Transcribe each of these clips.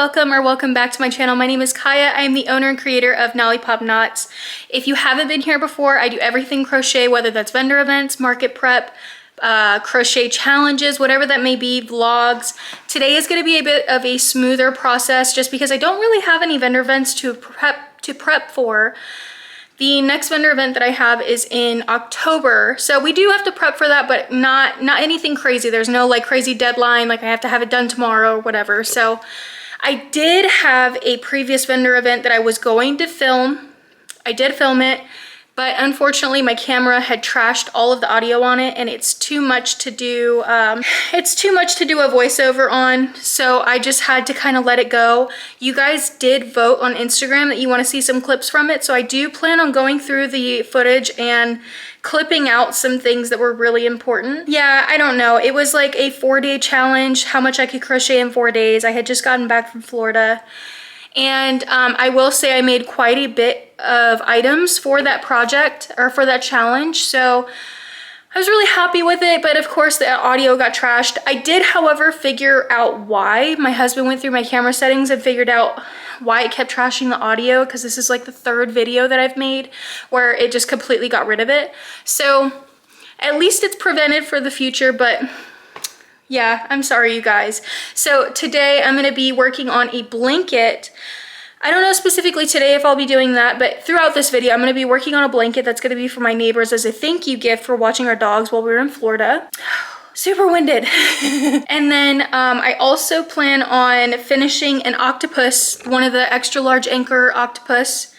welcome or welcome back to my channel. My name is Kaya. I am the owner and creator of Lollipop Knots. If you haven't been here before, I do everything crochet, whether that's vendor events, market prep, crochet challenges, whatever that may be, vlogs. Today is going to be a bit of a smoother process just because I don't really have any vendor events to prep for. The next vendor event that I have is in October, so we do have to prep for that, but not anything crazy. There's no like crazy deadline, like I have to have it done tomorrow or whatever. So I did have a previous vendor event that I was going to film. I did film it, but unfortunately my camera had trashed all of the audio on it, and it's too much to do. It's too much to do a voiceover on, so I just had to kind of let it go. You guys did vote on Instagram that you want to see some clips from it, so I do plan on going through the footage and clipping out some things that were really important. Yeah, I don't know. It was like a 4-day challenge, how much I could crochet in 4 days. I had just gotten back from Florida. And I will say I made quite a bit of items for that project, or for that challenge. So I was really happy with it, but of course the audio got trashed. I did, however, figure out why. My husband went through my camera settings and figured out why it kept trashing the audio, because this is like the 3rd video that I've made where it just completely got rid of it. So at least it's prevented for the future, but yeah, I'm sorry you guys. So today I'm going to be working on a blanket. I don't know specifically today if I'll be doing that, but throughout this video I'm going to be working on a blanket that's going to be for my neighbors as a thank you gift for watching our dogs while we were in Florida. Super winded. And then I also plan on finishing an octopus, one of the extra large anchor octopuses?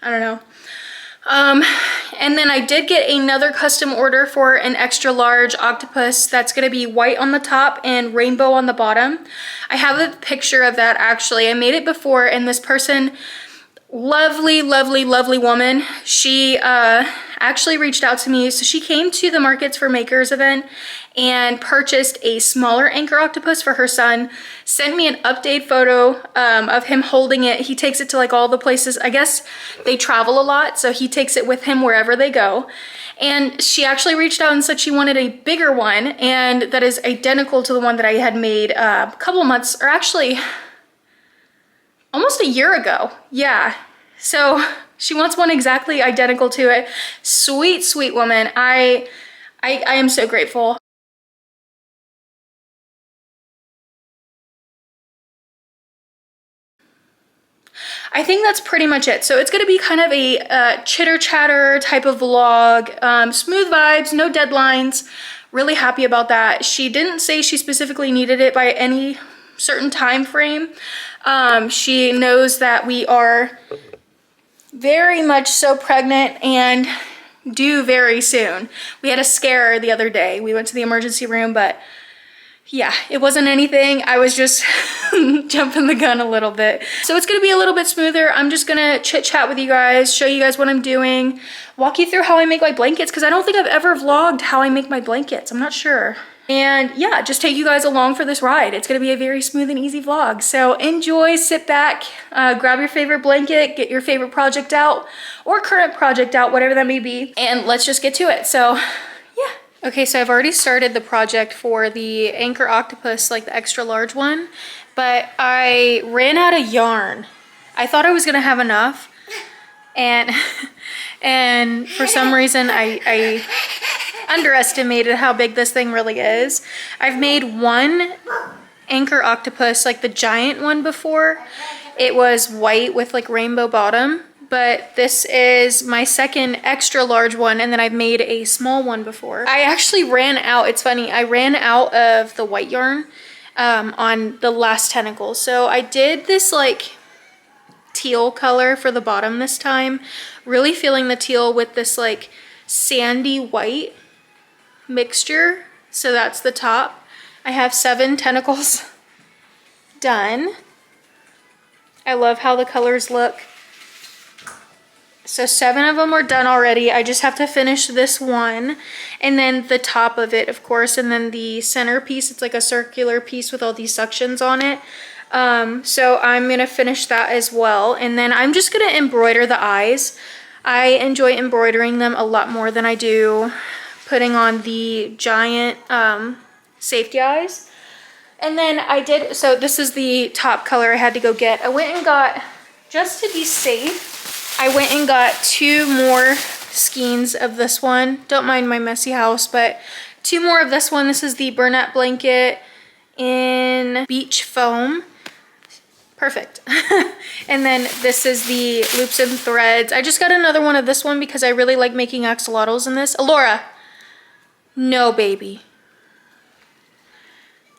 I don't know. And then I did get another custom order for an extra large octopus that's going to be white on the top and rainbow on the bottom. I have a picture of that actually. I made it before, and this person, lovely woman, she actually reached out to me. So she came to the Markets for Makers event and purchased a smaller anchor octopus for her son, sent me an update photo of him holding it. He takes it to like all the places. I guess they travel a lot, so he takes it with him wherever they go. And she actually reached out and said she wanted a bigger one, and that is identical to the one that I had made a couple months, or actually almost a year ago. Yeah, so she wants one exactly identical to it. Sweet woman. I am so grateful. I think that's pretty much it. So it's going to be kind of a chitter chatter type of vlog, smooth vibes, no deadlines. Really happy about that. She didn't say she specifically needed it by any certain time frame. She knows that we are very much so pregnant and due very soon. We had a scare the other day. We went to the emergency room, but yeah, it wasn't anything. I was just jumping the gun a little bit. So it's gonna be a little bit smoother. I'm just gonna chit chat with you guys, show you guys what I'm doing, walk you through how I make my blankets, because I don't think I've ever vlogged how I make my blankets. I'm not sure. And yeah, just take you guys along for this ride. It's gonna be a very smooth and easy vlog. So enjoy, sit back, grab your favorite blanket, get your favorite project out, or current project out, whatever that may be, and let's just get to it. So yeah. Okay, so I've already started the project for the anchor octopus, like the extra large one, but I ran out of yarn. I thought I was gonna have enough, and for some reason I underestimated how big this thing really is. I've made one anchor octopus, like the giant one, before. It was white with like rainbow bottom, but this is my second extra large one, and then I've made a small one before. I actually ran out, it's funny, I ran out of the white yarn on the last tentacle. So I did this like teal color for the bottom this time, really feeling the teal with this like sandy white mixture. So that's the top. I have 7 tentacles done. I love how the colors look. So 7 of them are done already. I just have to finish this one, and then the top of it, of course, and then the center piece. It's like a circular piece with all these suctions on it. So I'm gonna finish that as well, and then I'm just gonna embroider the eyes. I enjoy embroidering them a lot more than I do putting on the giant safety eyes. And then I did, so this is the top color I had to go get. I went and got, just to be safe, I went and got 2 more skeins of this one. Don't mind my messy house, but 2 more of this one. This is the Burnett blanket in beach foam. Perfect. And then this is the loops and threads. I just got another one of this one because I really like making axolotls in this. Alora, no baby.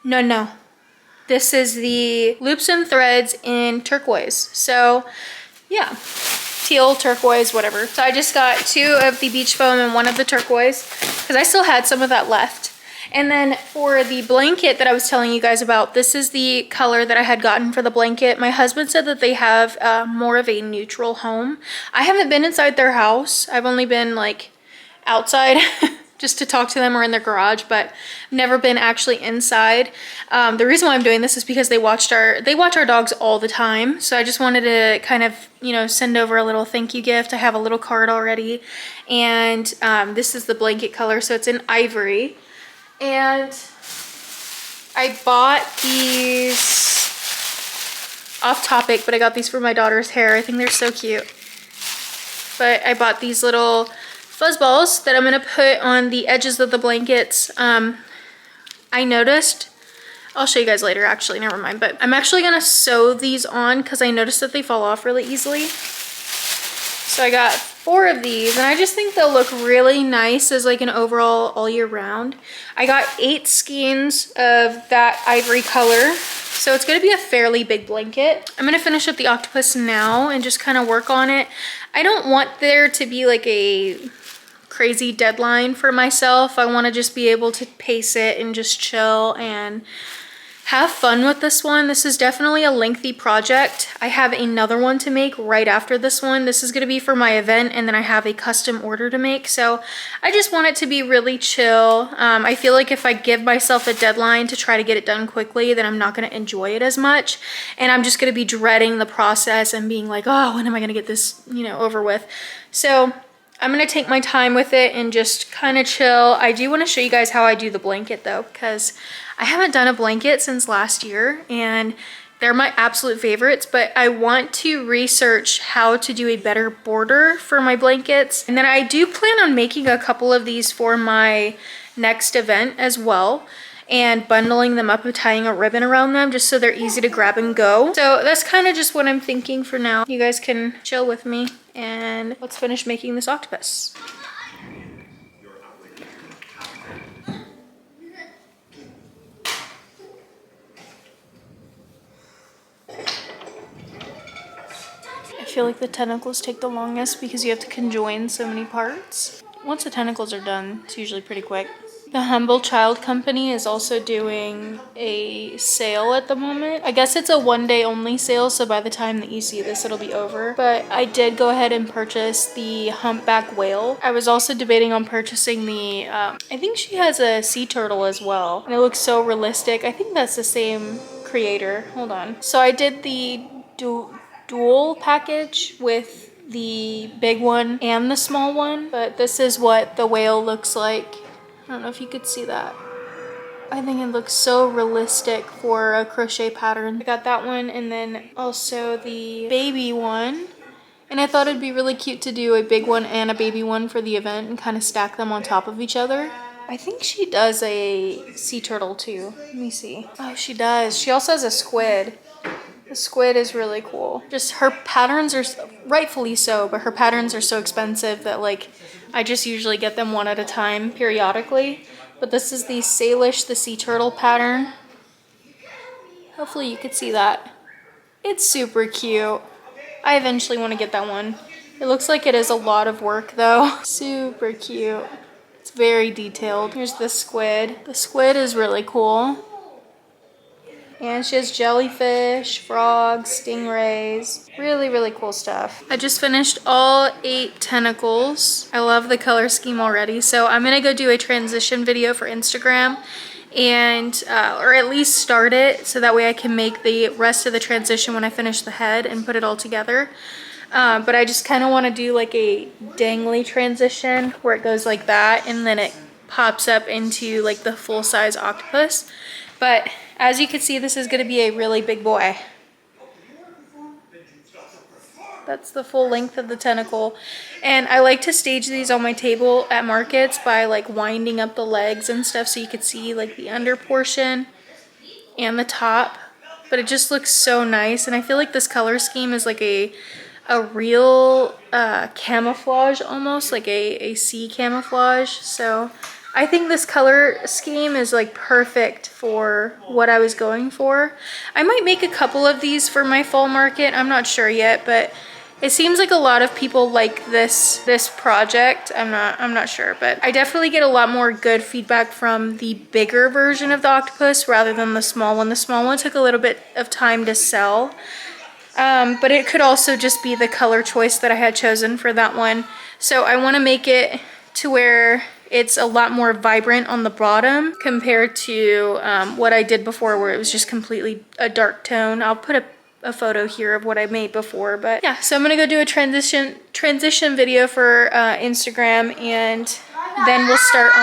No. This is the loops and threads in turquoise. So yeah, teal, turquoise, whatever. So I just got 2 of the beach foam and 1 of the turquoise because I still had some of that left. And then for the blanket that I was telling you guys about, this is the color that I had gotten for the blanket. My husband said that they have more of a neutral home. I haven't been inside their house. I've only been like outside just to talk to them or in their garage, but never been actually inside. The reason why I'm doing this is because they watch our dogs all the time. So I just wanted to kind of, you know, send over a little thank you gift. I have a little card already. And this is the blanket color. So it's in ivory. And I bought these, off topic, but I got these for my daughter's hair. I think they're so cute. But I bought these little fuzz balls that I'm gonna put on the edges of the blankets. I noticed, I'll show you guys later actually, never mind, but I'm actually gonna sew these on because I noticed that they fall off really easily. So I got 4 of these and I just think they'll look really nice as like an overall all year round. I got 8 skeins of that ivory color. So it's gonna be a fairly big blanket. I'm gonna finish up the octopus now and just kind of work on it. I don't want there to be like a crazy deadline for myself. I want to just be able to pace it and just chill and have fun with this one. This is definitely a lengthy project. I have another one to make right after this one. This is going to be for my event, and then I have a custom order to make. So I just want it to be really chill. I feel like if I give myself a deadline to try to get it done quickly, then I'm not going to enjoy it as much. And I'm just going to be dreading the process and being like, oh, when am I going to get this, you know, over with? So I'm gonna take my time with it and just kind of chill. I do want to show you guys how I do the blanket though, because I haven't done a blanket since last year and they're my absolute favorites, but I want to research how to do a better border for my blankets. And then I do plan on making a couple of these for my next event as well, and bundling them up and tying a ribbon around them just so they're easy to grab and go. So that's kind of just what I'm thinking for now. You guys can chill with me and let's finish making this octopus. I feel like the tentacles take the longest because you have to conjoin so many parts. Once the tentacles are done, it's usually pretty quick. The Humble Child Company is also doing a sale at the moment. I guess it's a one-day only sale, so by the time that you see this, it'll be over. But I did go ahead and purchase the humpback whale. I was also debating on purchasing the, I think she has a sea turtle as well. And it looks so realistic. I think that's the same creator. Hold on. So I did the dual package with the big one and the small one. But this is what the whale looks like. I don't know if you could see that. I think it looks so realistic for a crochet pattern. I got that one and then also the baby one. And I thought it'd be really cute to do a big one and a baby one for the event and kind of stack them on top of each other. I think she does a sea turtle too. Let me see. Oh, she does. She also has a squid. The squid is really cool. Just her patterns are, rightfully so, but her patterns are so expensive that like I just usually get them one at a time periodically. But this is the Salish, the sea turtle pattern. Hopefully you could see that. It's super cute. I eventually want to get that one. It looks like it is a lot of work though. Super cute. It's very detailed. Here's the squid. The squid is really cool. And she has jellyfish, frogs, stingrays. Really, really cool stuff. I just finished all 8 tentacles. I love the color scheme already. So I'm gonna go do a transition video for Instagram and, or at least start it so that way I can make the rest of the transition when I finish the head and put it all together. But I just kind of want to do like a dangly transition where it goes like that and then it pops up into like the full-size octopus. But As you can see, this is gonna be a really big boy. That's the full length of the tentacle. And I like to stage these on my table at markets by like winding up the legs and stuff so you could see like the under portion and the top. But it just looks so nice, and I feel like this color scheme is like a real camouflage, almost like a sea camouflage. So I think this color scheme is like perfect for what I was going for. I might make a couple of these for my fall market. I'm not sure yet, but it seems like a lot of people like this project. I'm not sure, but I definitely get a lot more good feedback from the bigger version of the octopus rather than the small one. The small one took a little bit of time to sell. But it could also just be the color choice that I had chosen for that one. So I want to make it to where it's a lot more vibrant on the bottom compared to what I did before, where it was just completely a dark tone. I'll put a photo here of what I made before, but yeah, so I'm gonna go do a transition video for Instagram, and then we'll start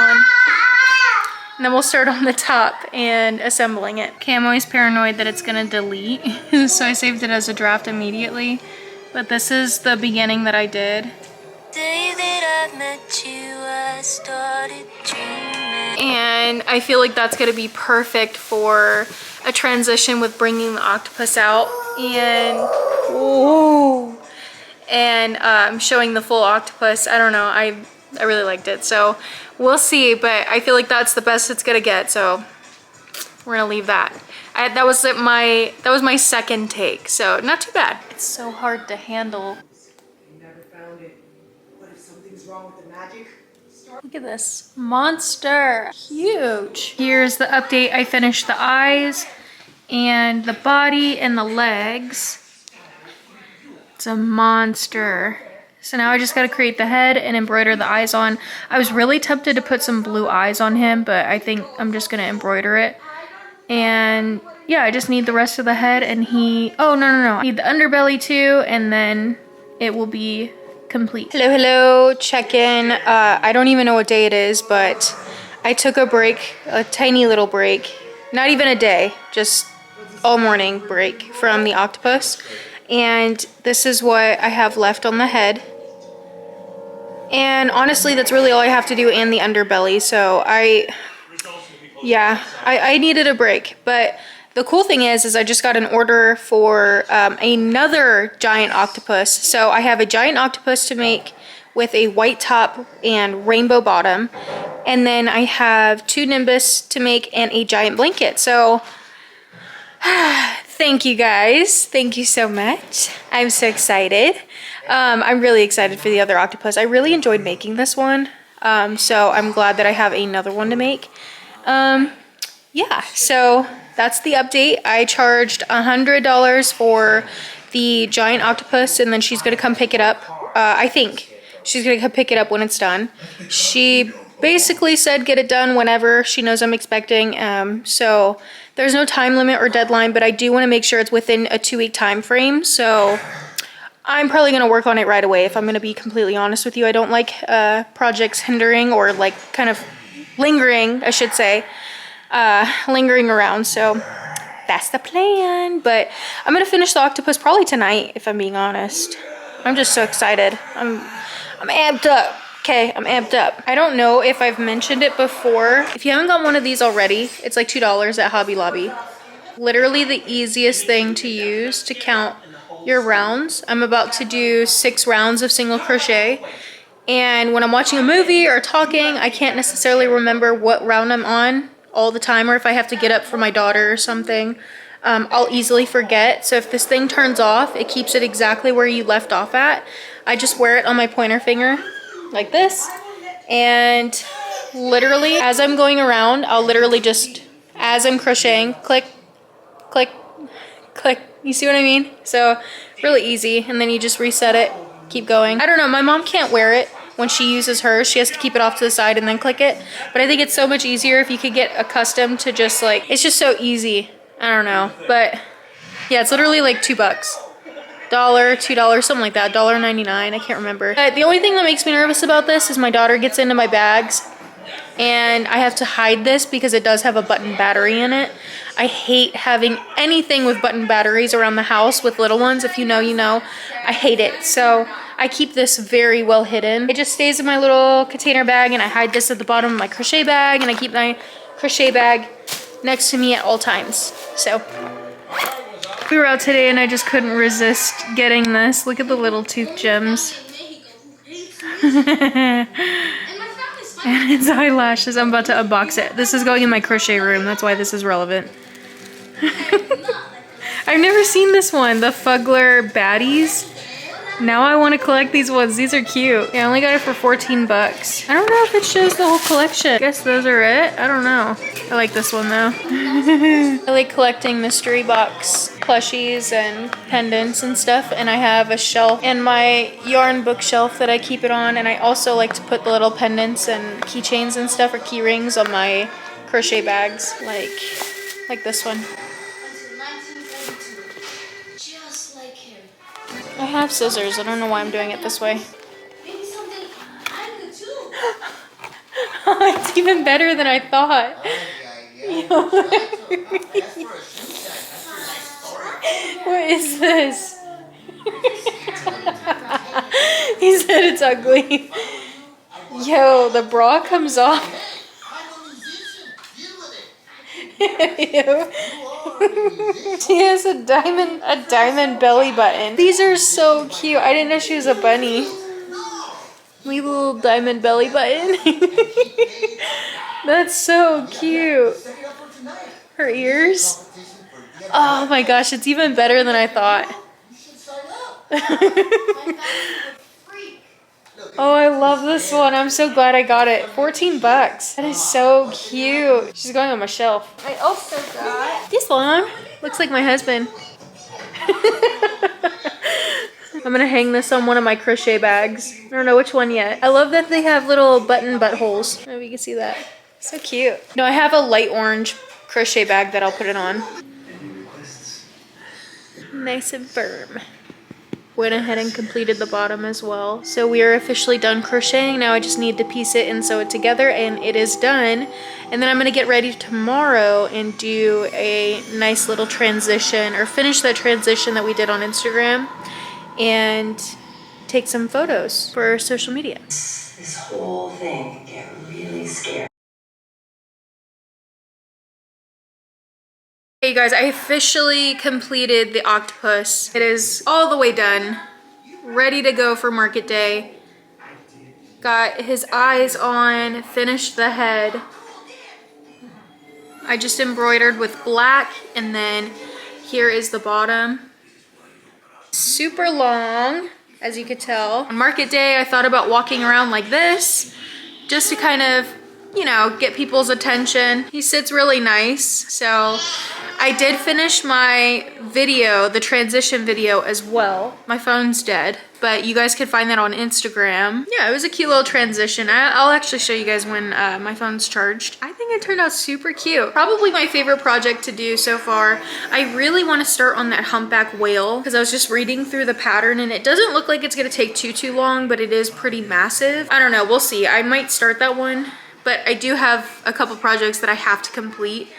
on the top and assembling it. Okay, I'm always paranoid that it's gonna delete, so I saved it as a draft immediately. But this is the beginning that I did. Day that I met you, I started dreaming. And I feel like that's gonna be perfect for a transition with bringing the octopus out and showing the full octopus. I don't know, I really liked it, so we'll see, but I feel like that's the best it's gonna get, so we're gonna leave that. That was my second take, so not too bad. It's so hard to handle. You never found it. What if something's wrong with the magic? Look at this monster, huge. Here's the update. I finished the eyes and the body and the legs. It's a monster. So now I just gotta create the head and embroider the eyes on. I was really tempted to put some blue eyes on him, but I think I'm just gonna embroider it. And yeah, I just need the rest of the head, and oh no. I need the underbelly too, and then it will be complete. Hello, check-in. I don't even know what day it is, but I took a break, a tiny little break. Not even a day, just all morning break from the octopus. And this is what I have left on the head. And honestly, that's really all I have to do, and the underbelly. So I needed a break. But the cool thing is I just got an order for another giant octopus. So I have a giant octopus to make with a white top and rainbow bottom. And then I have 2 Nimbus to make and a giant blanket. So thank you guys. Thank you so much. I'm so excited. I'm really excited for the other octopus. I really enjoyed making this one. So I'm glad that I have another one to make. Yeah, so that's the update. I charged $100 for the giant octopus, and then she's gonna come pick it up. I think she's gonna come pick it up when it's done. She basically said get it done whenever. She knows I'm expecting. So there's no time limit or deadline, but I do want to make sure it's within a 2-week time frame. So I'm probably going to work on it right away, if I'm going to be completely honest with you. I don't like projects hindering or like kind of lingering, I should say, lingering around. So that's the plan. But I'm going to finish the octopus probably tonight, if I'm being honest. I'm just so excited. I'm amped up. Okay, I'm amped up. I don't know if I've mentioned it before. If you haven't got one of these already, it's like $2 at Hobby Lobby. Literally the easiest thing to use to count your rounds. I'm about to do 6 rounds of single crochet. And when I'm watching a movie or talking, I can't necessarily remember what round I'm on all the time, or if I have to get up for my daughter or something, I'll easily forget. So if this thing turns off, it keeps it exactly where you left off at. I just wear it on my pointer finger like this, and literally as I'm going around, I'll literally just, as I'm crocheting, click, click, click. You see what I mean? So really easy, and then you just reset it, keep going. I don't know, my mom can't wear it when she uses hers. She has to keep it off to the side and then click it, but I think it's so much easier if you could get accustomed to just like, it's just so easy. I don't know, but yeah, it's literally like $2. $2, something like that, $1.99, I can't remember. But the only thing that makes me nervous about this is my daughter gets into my bags and I have to hide this because it does have a button battery in it. I hate having anything with button batteries around the house with little ones. If you know, you know. I hate it. So I keep this very well hidden. It just stays in my little container bag, and I hide this at the bottom of my crochet bag, and I keep my crochet bag next to me at all times. So we were out today and I just couldn't resist getting this. Look at the little tooth gems. And its eyelashes. I'm about to unbox it. This is going in my crochet room. That's why this is relevant. I've never seen this one. The Fuggler Baddies. Now I want to collect these ones. These are cute. Yeah, I only got it for 14 bucks. I don't know if it shows the whole collection. I guess those are it. I don't know. I like this one though. I like collecting mystery box plushies and pendants and stuff. And I have a shelf in my yarn bookshelf that I keep it on. And I also like to put the little pendants and keychains and stuff or key rings on my crochet bags. Like this one. I have scissors. I don't know why I'm doing it this way. Maybe something I could do. It's even better than I thought. What is this? He said it's ugly. Yo, the bra comes off. She has a diamond belly button. These are so cute. I didn't know she was a bunny. My little diamond belly button. That's so cute. Her ears. Oh my gosh, it's even better than I thought. Oh, I love this one. I'm so glad I got it. 14 bucks. That is so cute. She's going on my shelf. I also got this one. Looks like my husband. I'm gonna hang this on one of my crochet bags. I don't know which one yet. I love that they have little button buttholes. Maybe you can see that. So cute. No, I have a light orange crochet bag that I'll put it on. Nice and firm. Went ahead and completed the bottom as well. So we are officially done crocheting. Now I just need to piece it and sew it together, and it is done. And then I'm gonna get ready tomorrow and do a nice little transition, or finish that transition that we did on Instagram, and take some photos for social media. This whole thing can get really scary. Hey guys, I officially completed the octopus. It is all the way done, ready to go for market day. Got his eyes on, finished the head. I just embroidered with black, and then here is the bottom. Super long, as you could tell. On market day, I thought about walking around like this, just to kind of, you know, get people's attention. He sits really nice, so I did finish my video, the transition video as well. My phone's dead, but you guys could find that on Instagram. Yeah, it was a cute little transition. I'll actually show you guys when my phone's charged. I think it turned out super cute. Probably my favorite project to do so far. I really want to start on that humpback whale because I was just reading through the pattern and it doesn't look like it's gonna take too long, but it is pretty massive. I don't know, we'll see. I might start that one, but I do have a couple projects that I have to complete.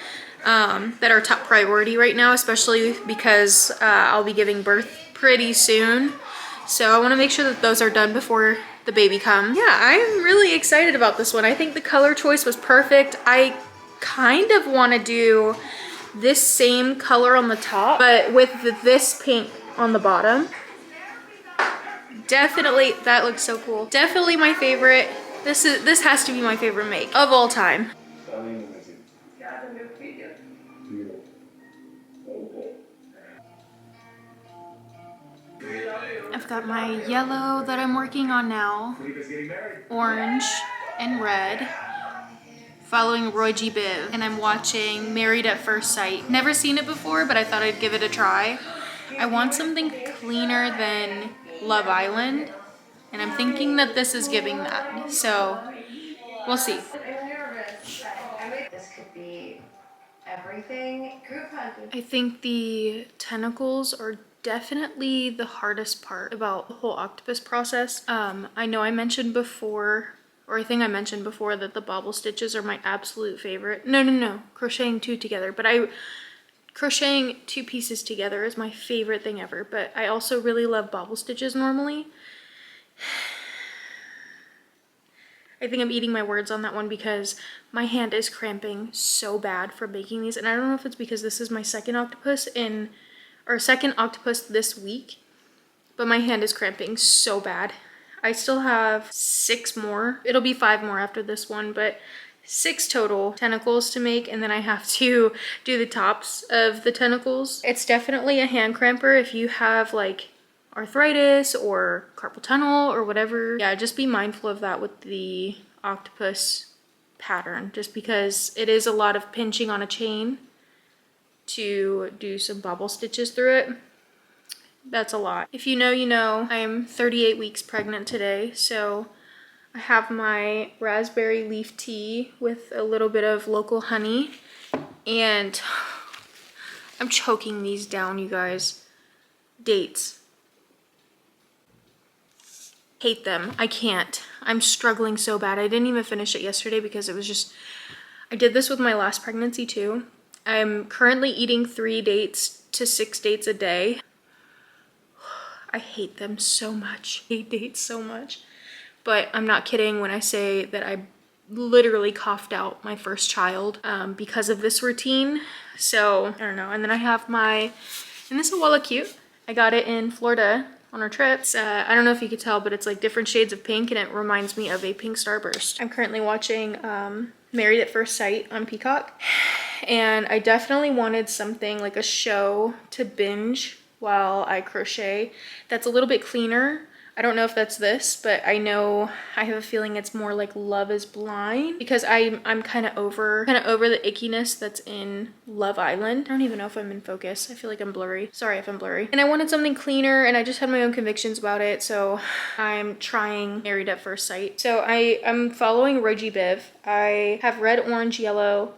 That are top priority right now, especially because I'll be giving birth pretty soon. So I want to make sure that those are done before the baby comes. Yeah, I'm really excited about this one. I think the color choice was perfect. I kind of want to do this same color on the top, but with this pink on the bottom. Definitely, that looks so cool. Definitely my favorite. This has to be my favorite make of all time. I've got my yellow that I'm working on now, orange and red, following Roy G. Biv, and I'm watching Married at First Sight. Never seen it before, but I thought I'd give it a try. I want something cleaner than Love Island, and I'm thinking that this is giving that, so we'll see. This could be everything. I think the tentacles are definitely the hardest part about the whole octopus process. I know I mentioned before, Or I think I mentioned before that the bobble stitches are my absolute favorite. No, crocheting two together, but crocheting two pieces together is my favorite thing ever, but I also really love bobble stitches normally. I think I'm eating my words on that one because my hand is cramping so bad from making these, and I don't know if it's because this is my second octopus this week, but my hand is cramping so bad. I still have 6 more. It'll be 5 more after this one, but 6 total tentacles to make, and then I have to do the tops of the tentacles. It's definitely a hand cramper if you have like arthritis or carpal tunnel or whatever. Yeah, just be mindful of that with the octopus pattern, just because it is a lot of pinching on a chain to do some bobble stitches through it. That's a lot. If you know, you know. I am 38 weeks pregnant today, so I have my raspberry leaf tea with a little bit of local honey, and I'm choking these down, you guys. Dates. Hate them. I can't. I'm struggling so bad. I didn't even finish it yesterday because it was just, I did this with my last pregnancy too. I'm currently eating 3 dates to 6 dates a day. I hate them so much. I hate dates so much. But I'm not kidding when I say that I literally coughed out my first child because of this routine. So, I don't know. And then I have my, and this is Walla Cute. I got it in Florida on our trips. I don't know if you could tell, but it's like different shades of pink, and it reminds me of a pink starburst. I'm currently watching Married at First Sight on Peacock, and I definitely wanted something like a show to binge while I crochet that's a little bit cleaner. I don't know if that's this, but I know, I have a feeling it's more like Love is Blind, because I'm kind of over the ickiness that's in Love Island. I don't even know if I'm in focus. I feel like I'm blurry. Sorry if I'm blurry. And I wanted something cleaner, and I just had my own convictions about it, so I'm trying Married at First Sight. So I'm following Roji Biv. I have red, orange, yellow,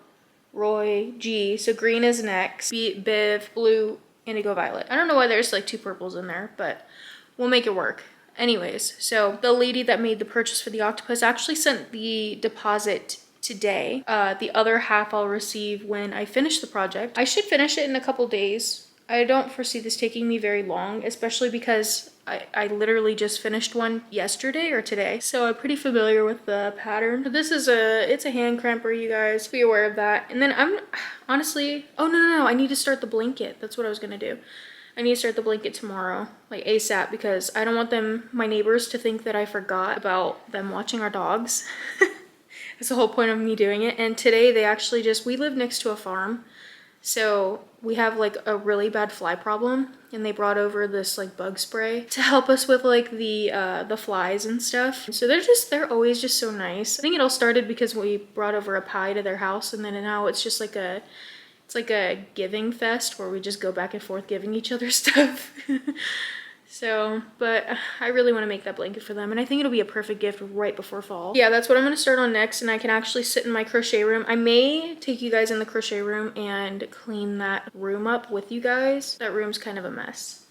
Roy, G. So green is next. Biv, blue, indigo, violet. I don't know why there's like 2 purples in there, but we'll make it work. Anyways, so the lady that made the purchase for the octopus actually sent the deposit today. The other half I'll receive when I finish the project. I should finish it in a couple days. I don't foresee this taking me very long, especially because I literally just finished one yesterday or today. So I'm pretty familiar with the pattern. But this is it's a hand cramper, you guys. Be aware of that. And then I'm honestly, oh no, I need to start the blanket. That's what I was gonna do. I need to start the blanket tomorrow, like ASAP, because I don't want my neighbors to think that I forgot about them watching our dogs. That's the whole point of me doing it. And today they actually we live next to a farm, so we have like a really bad fly problem, and they brought over this like bug spray to help us with like the flies and stuff. So they're always just so nice. I think it all started because we brought over a pie to their house, and then now it's just like it's like a giving fest where we just go back and forth giving each other stuff. So, but I really want to make that blanket for them, and I think it'll be a perfect gift right before fall. Yeah, that's what I'm going to start on next, and I can actually sit in my crochet room. I may take you guys in the crochet room and clean that room up with you guys. That room's kind of a mess.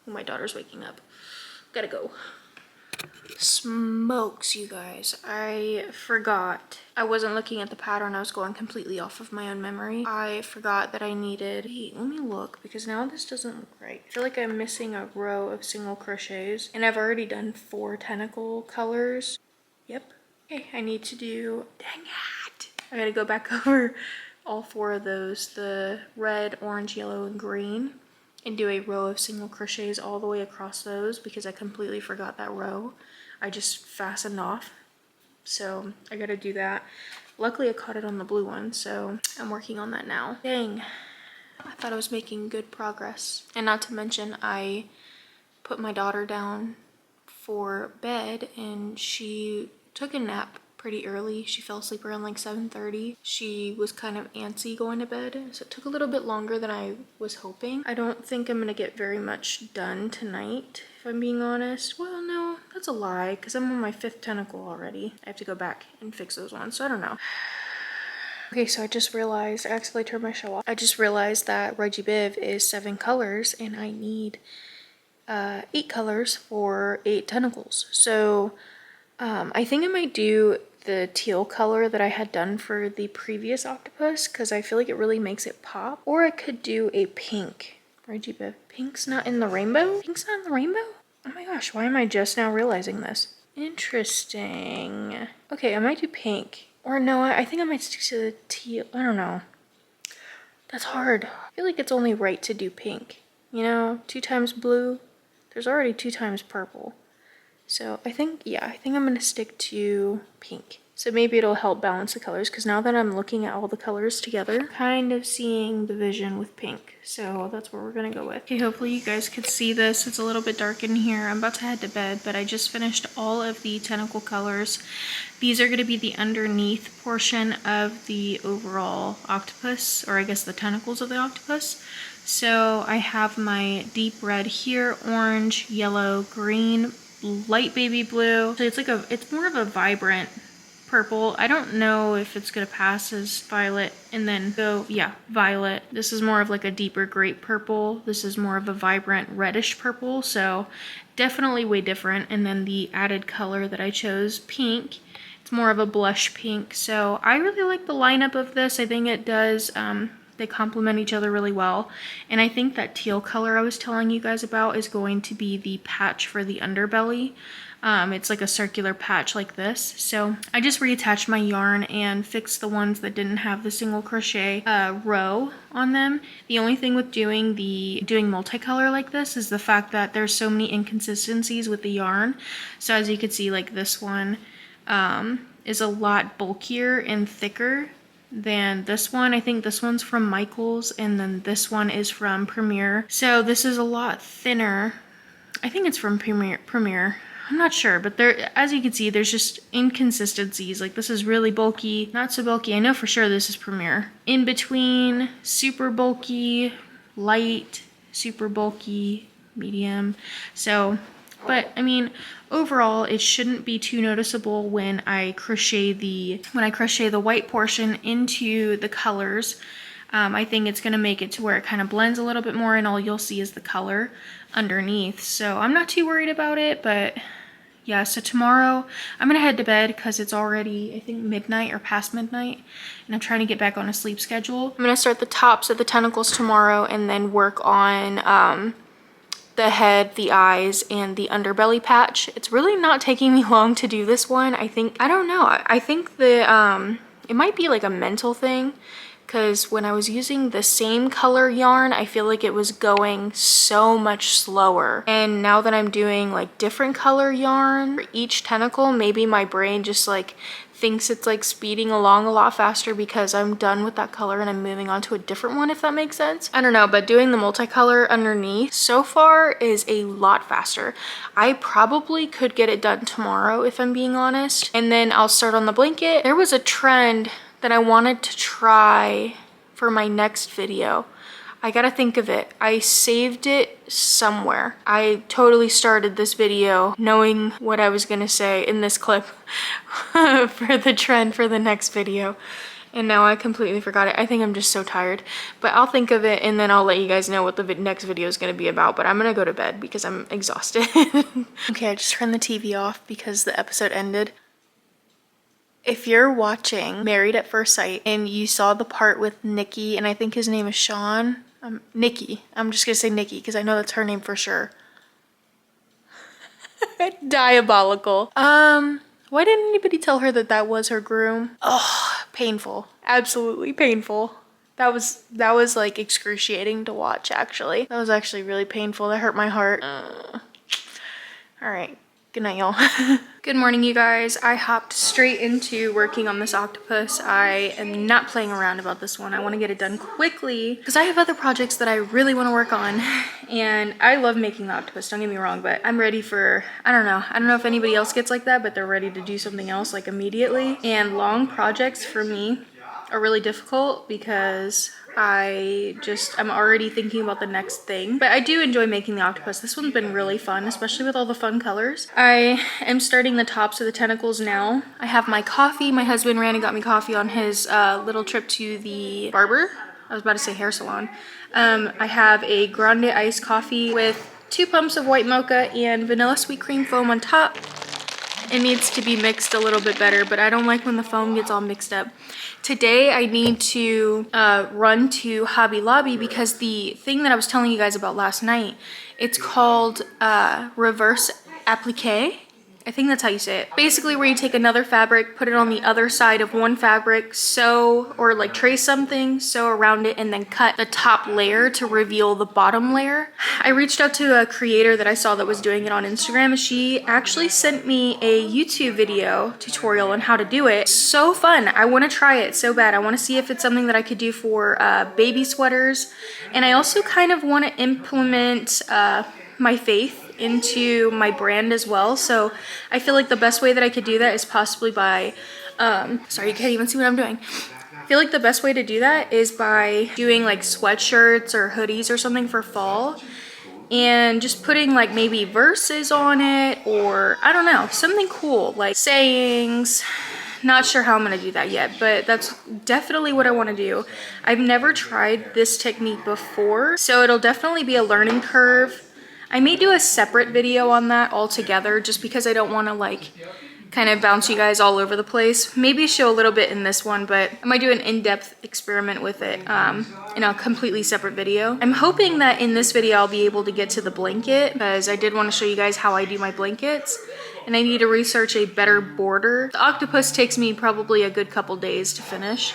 Oh, my daughter's waking up. Gotta go. Smokes, you guys. I forgot. I wasn't looking at the pattern. I was going completely off of my own memory. I forgot that I needed, wait, let me look, because now this doesn't look right. I feel like I'm missing a row of single crochets, and I've already done 4 tentacle colors. Yep. Okay, I need to do, dang it. I gotta go back over all 4 of those, the red, orange, yellow, and green, and do a row of single crochets all the way across those, because I completely forgot that row. I just fastened off, so I gotta do that. Luckily I caught it on the blue one, so I'm working on that now. Dang, I thought I was making good progress. And not to mention, I put my daughter down for bed, and she took a nap pretty early. She fell asleep around like 7:30. She was kind of antsy going to bed, so it took a little bit longer than I was hoping. I don't think I'm gonna get very much done tonight, if I'm being honest. Well, no, that's a lie, because I'm on my 5th tentacle already. I have to go back and fix those ones, so I don't know. Okay, so I just realized, I accidentally turned my show off. I just realized that Roji Biv is 7 colors, and I need 8 colors for 8 tentacles. So I think I might do the teal color that I had done for the previous octopus because I feel like it really makes it pop. Or I could do a pink. Reggie Bev, pink's not in the rainbow? Pink's not in the rainbow? Oh my gosh, why am I just now realizing this? Interesting. Okay, I might do pink. Or no, I think I might stick to the teal. I don't know. That's hard. I feel like it's only right to do pink. You know, 2 times blue. There's already 2 times purple. So I think, yeah, I think I'm gonna stick to pink. So maybe it'll help balance the colors because now that I'm looking at all the colors together, kind of seeing the vision with pink. So that's what we're gonna go with. Okay, hopefully you guys could see this. It's a little bit dark in here. I'm about to head to bed, but I just finished all of the tentacle colors. These are gonna be the underneath portion of the overall octopus, or I guess the tentacles of the octopus. So I have my deep red here, orange, yellow, green, light baby blue. So it's more of a vibrant purple. I don't know if it's gonna pass as violet and then go, yeah, violet. This is more of like a deeper grape purple. This is more of a vibrant reddish purple. So definitely way different. And then the added color that I chose, pink. It's more of a blush pink. So I really like the lineup of this. I think it does, they complement each other really well. And I think that teal color I was telling you guys about is going to be the patch for the underbelly. It's like a circular patch like this. So I just reattached my yarn and fixed the ones that didn't have the single crochet row on them. The only thing with doing multicolor like this is the fact that there's so many inconsistencies with the yarn. So as you can see, like this one is a lot bulkier and thicker than this one. I think this one's from Michaels and then this one is from Premier. So this is a lot thinner. I think it's from Premier. I'm not sure, but there, as you can see, there's just inconsistencies. Like this is really bulky, not so bulky. I know for sure this is Premier. In between, super bulky, light, super bulky, medium. So, but I mean, overall, it shouldn't be too noticeable when I crochet the white portion into the colors. I think it's gonna make it to where it kind of blends a little bit more and all you'll see is the color underneath. So I'm not too worried about it, but yeah, so tomorrow I'm gonna head to bed because it's already, I think, midnight or past midnight, and I'm trying to get back on a sleep schedule. I'm gonna start the tops of the tentacles tomorrow and then work on the head, the eyes, and the underbelly patch. It's really not taking me long to do this one. I think it might be like a mental thing, because when I was using the same color yarn, I feel like it was going so much slower. And now that I'm doing like different color yarn for each tentacle, maybe my brain just like thinks it's like speeding along a lot faster because I'm done with that color and I'm moving on to a different one, if that makes sense. I don't know, but doing the multicolor underneath so far is a lot faster. I probably could get it done tomorrow if I'm being honest. And then I'll start on the blanket. There was a trend that I wanted to try for my next video. I gotta think of it. I saved it somewhere. I totally started this video knowing what I was gonna say in this clip for the trend for the next video. And now I completely forgot it. I think I'm just so tired. But I'll think of it and then I'll let you guys know what the next video is gonna be about. But I'm gonna go to bed because I'm exhausted. Okay, I just turned the TV off because the episode ended. If you're watching Married at First Sight and you saw the part with Nikki, and I think his name is Sean, Nikki, I'm just gonna say Nikki because I know that's her name for sure. Diabolical. Why didn't anybody tell her that that was her groom? Oh, painful. Absolutely painful. That was like excruciating to watch, actually. That was actually really painful. That hurt my heart. All right. Good night, y'all. Good morning, you guys. I hopped straight into working on this octopus. I am not playing around about this one. I want to get it done quickly because I have other projects that I really want to work on. And I love making the octopus, don't get me wrong, but I'm ready for, I don't know if anybody else gets like that, but they're ready to do something else like immediately. And long projects for me are really difficult because I'm already thinking about the next thing. But I do enjoy making the octopus. This one's been really fun, especially with all the fun colors. I am starting the tops of the tentacles now. I have my coffee. My husband ran and got me coffee on his little trip to the barber. I was about to say hair salon. I have a grande iced coffee with 2 pumps of white mocha and vanilla sweet cream foam on top. It needs to be mixed a little bit better, but I don't like when the foam gets all mixed up. Today I need to run to Hobby Lobby because the thing that I was telling you guys about last night, it's called reverse appliqué. I think that's how you say it. Basically where you take another fabric, put it on the other side of one fabric, sew or like trace something, sew around it, and then cut the top layer to reveal the bottom layer. I reached out to a creator that I saw that was doing it on Instagram. She actually sent me a YouTube video tutorial on how to do it. So fun. I want to try it so bad. I want to see if it's something that I could do for baby sweaters. And I also kind of want to implement my faith into my brand as well. So I feel like the best way that I could do that is possibly by, sorry, you can't even see what I'm doing. I feel like the best way to do that is by doing like sweatshirts or hoodies or something for fall and just putting like maybe verses on it, or I don't know, something cool like sayings. Not sure how I'm gonna do that yet, but that's definitely what I wanna do. I've never tried this technique before, so it'll definitely be a learning curve. I may do a separate video on that altogether just because I don't want to like kind of bounce you guys all over the place. Maybe show a little bit in this one, but I might do an in-depth experiment with it in a completely separate video. I'm hoping that in this video I'll be able to get to the blanket because I did want to show you guys how I do my blankets, and I need to research a better border. The octopus takes me probably a good couple days to finish.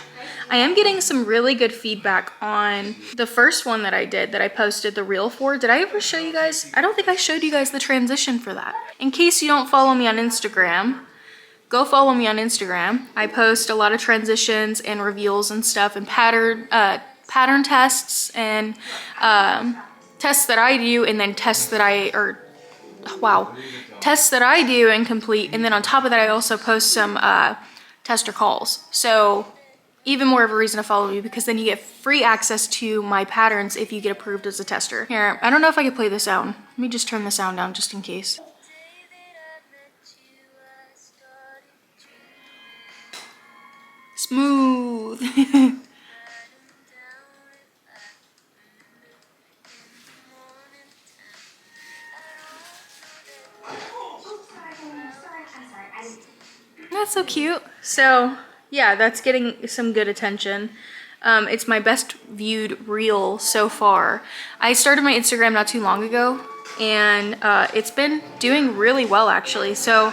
I am getting some really good feedback on the first one that I did, that I posted the reel for. Did I ever show you guys? I don't think I showed you guys the transition for that. In case you don't follow me on Instagram, go follow me on Instagram. I post a lot of transitions and reveals and stuff, and pattern tests and tests that I do, and then tests that I do and complete. And then on top of that, I also post some tester calls. So even more of a reason to follow me, because then you get free access to my patterns if you get approved as a tester. Here, I don't know if I can play the sound. Let me just turn the sound down just in case. Smooth. That's so cute. So yeah, that's getting some good attention. It's my best viewed reel so far. I started my Instagram not too long ago, and it's been doing really well actually. So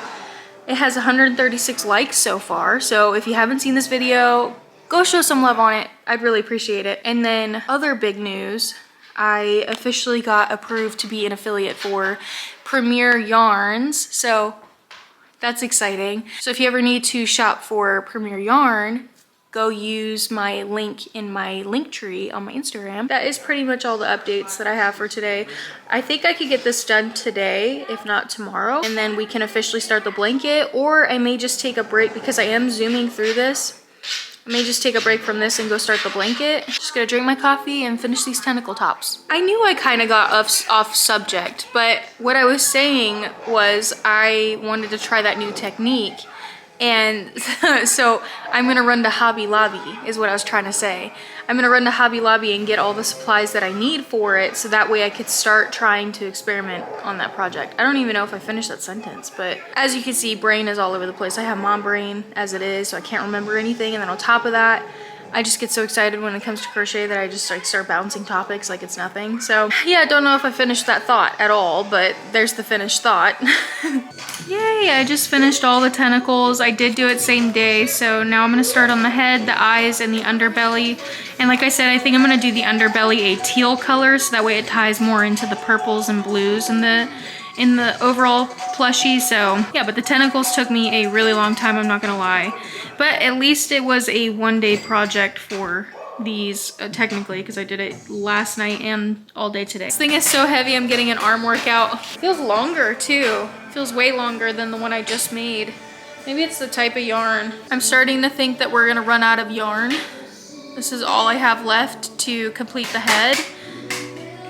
it has 136 likes so far. So if you haven't seen this video, go show some love on it. I'd really appreciate it. And then other big news, I officially got approved to be an affiliate for Premier Yarns. So that's exciting. So if you ever need to shop for Premier Yarn, go use my link in my link tree on my Instagram. That is pretty much all the updates that I have for today. I think I could get this done today, if not tomorrow, and then we can officially start the blanket, or I may just take a break because I am zooming through this. I may just take a break from this and go start the blanket. Just gonna drink my coffee and finish these tentacle tops. I knew I kind of got off subject, but what I was saying was I wanted to try that new technique. And so I'm gonna run to Hobby Lobby is what I was trying to say. I'm gonna run to Hobby Lobby and get all the supplies that I need for it, so that way I could start trying to experiment on that project. I don't even know if I finished that sentence, but as you can see, brain is all over the place. I have mom brain as it is, so I can't remember anything. And then on top of that, I just get so excited when it comes to crochet that I just like start bouncing topics like it's nothing. So yeah, I don't know if I finished that thought at all, but there's the finished thought. Yay, I just finished all the tentacles. I did do it same day, so now I'm gonna start on the head, the eyes, and the underbelly. And like I said, I think I'm gonna do the underbelly a teal color, so that way it ties more into the purples and blues in the overall plushie. So yeah, but the tentacles took me a really long time, I'm not gonna lie. But at least it was a one-day project for these, technically, because I did it last night and all day today. This thing is so heavy, I'm getting an arm workout. It feels longer too. It feels way longer than the one I just made. Maybe it's the type of yarn. I'm starting to think that we're gonna run out of yarn. This is all I have left to complete the head.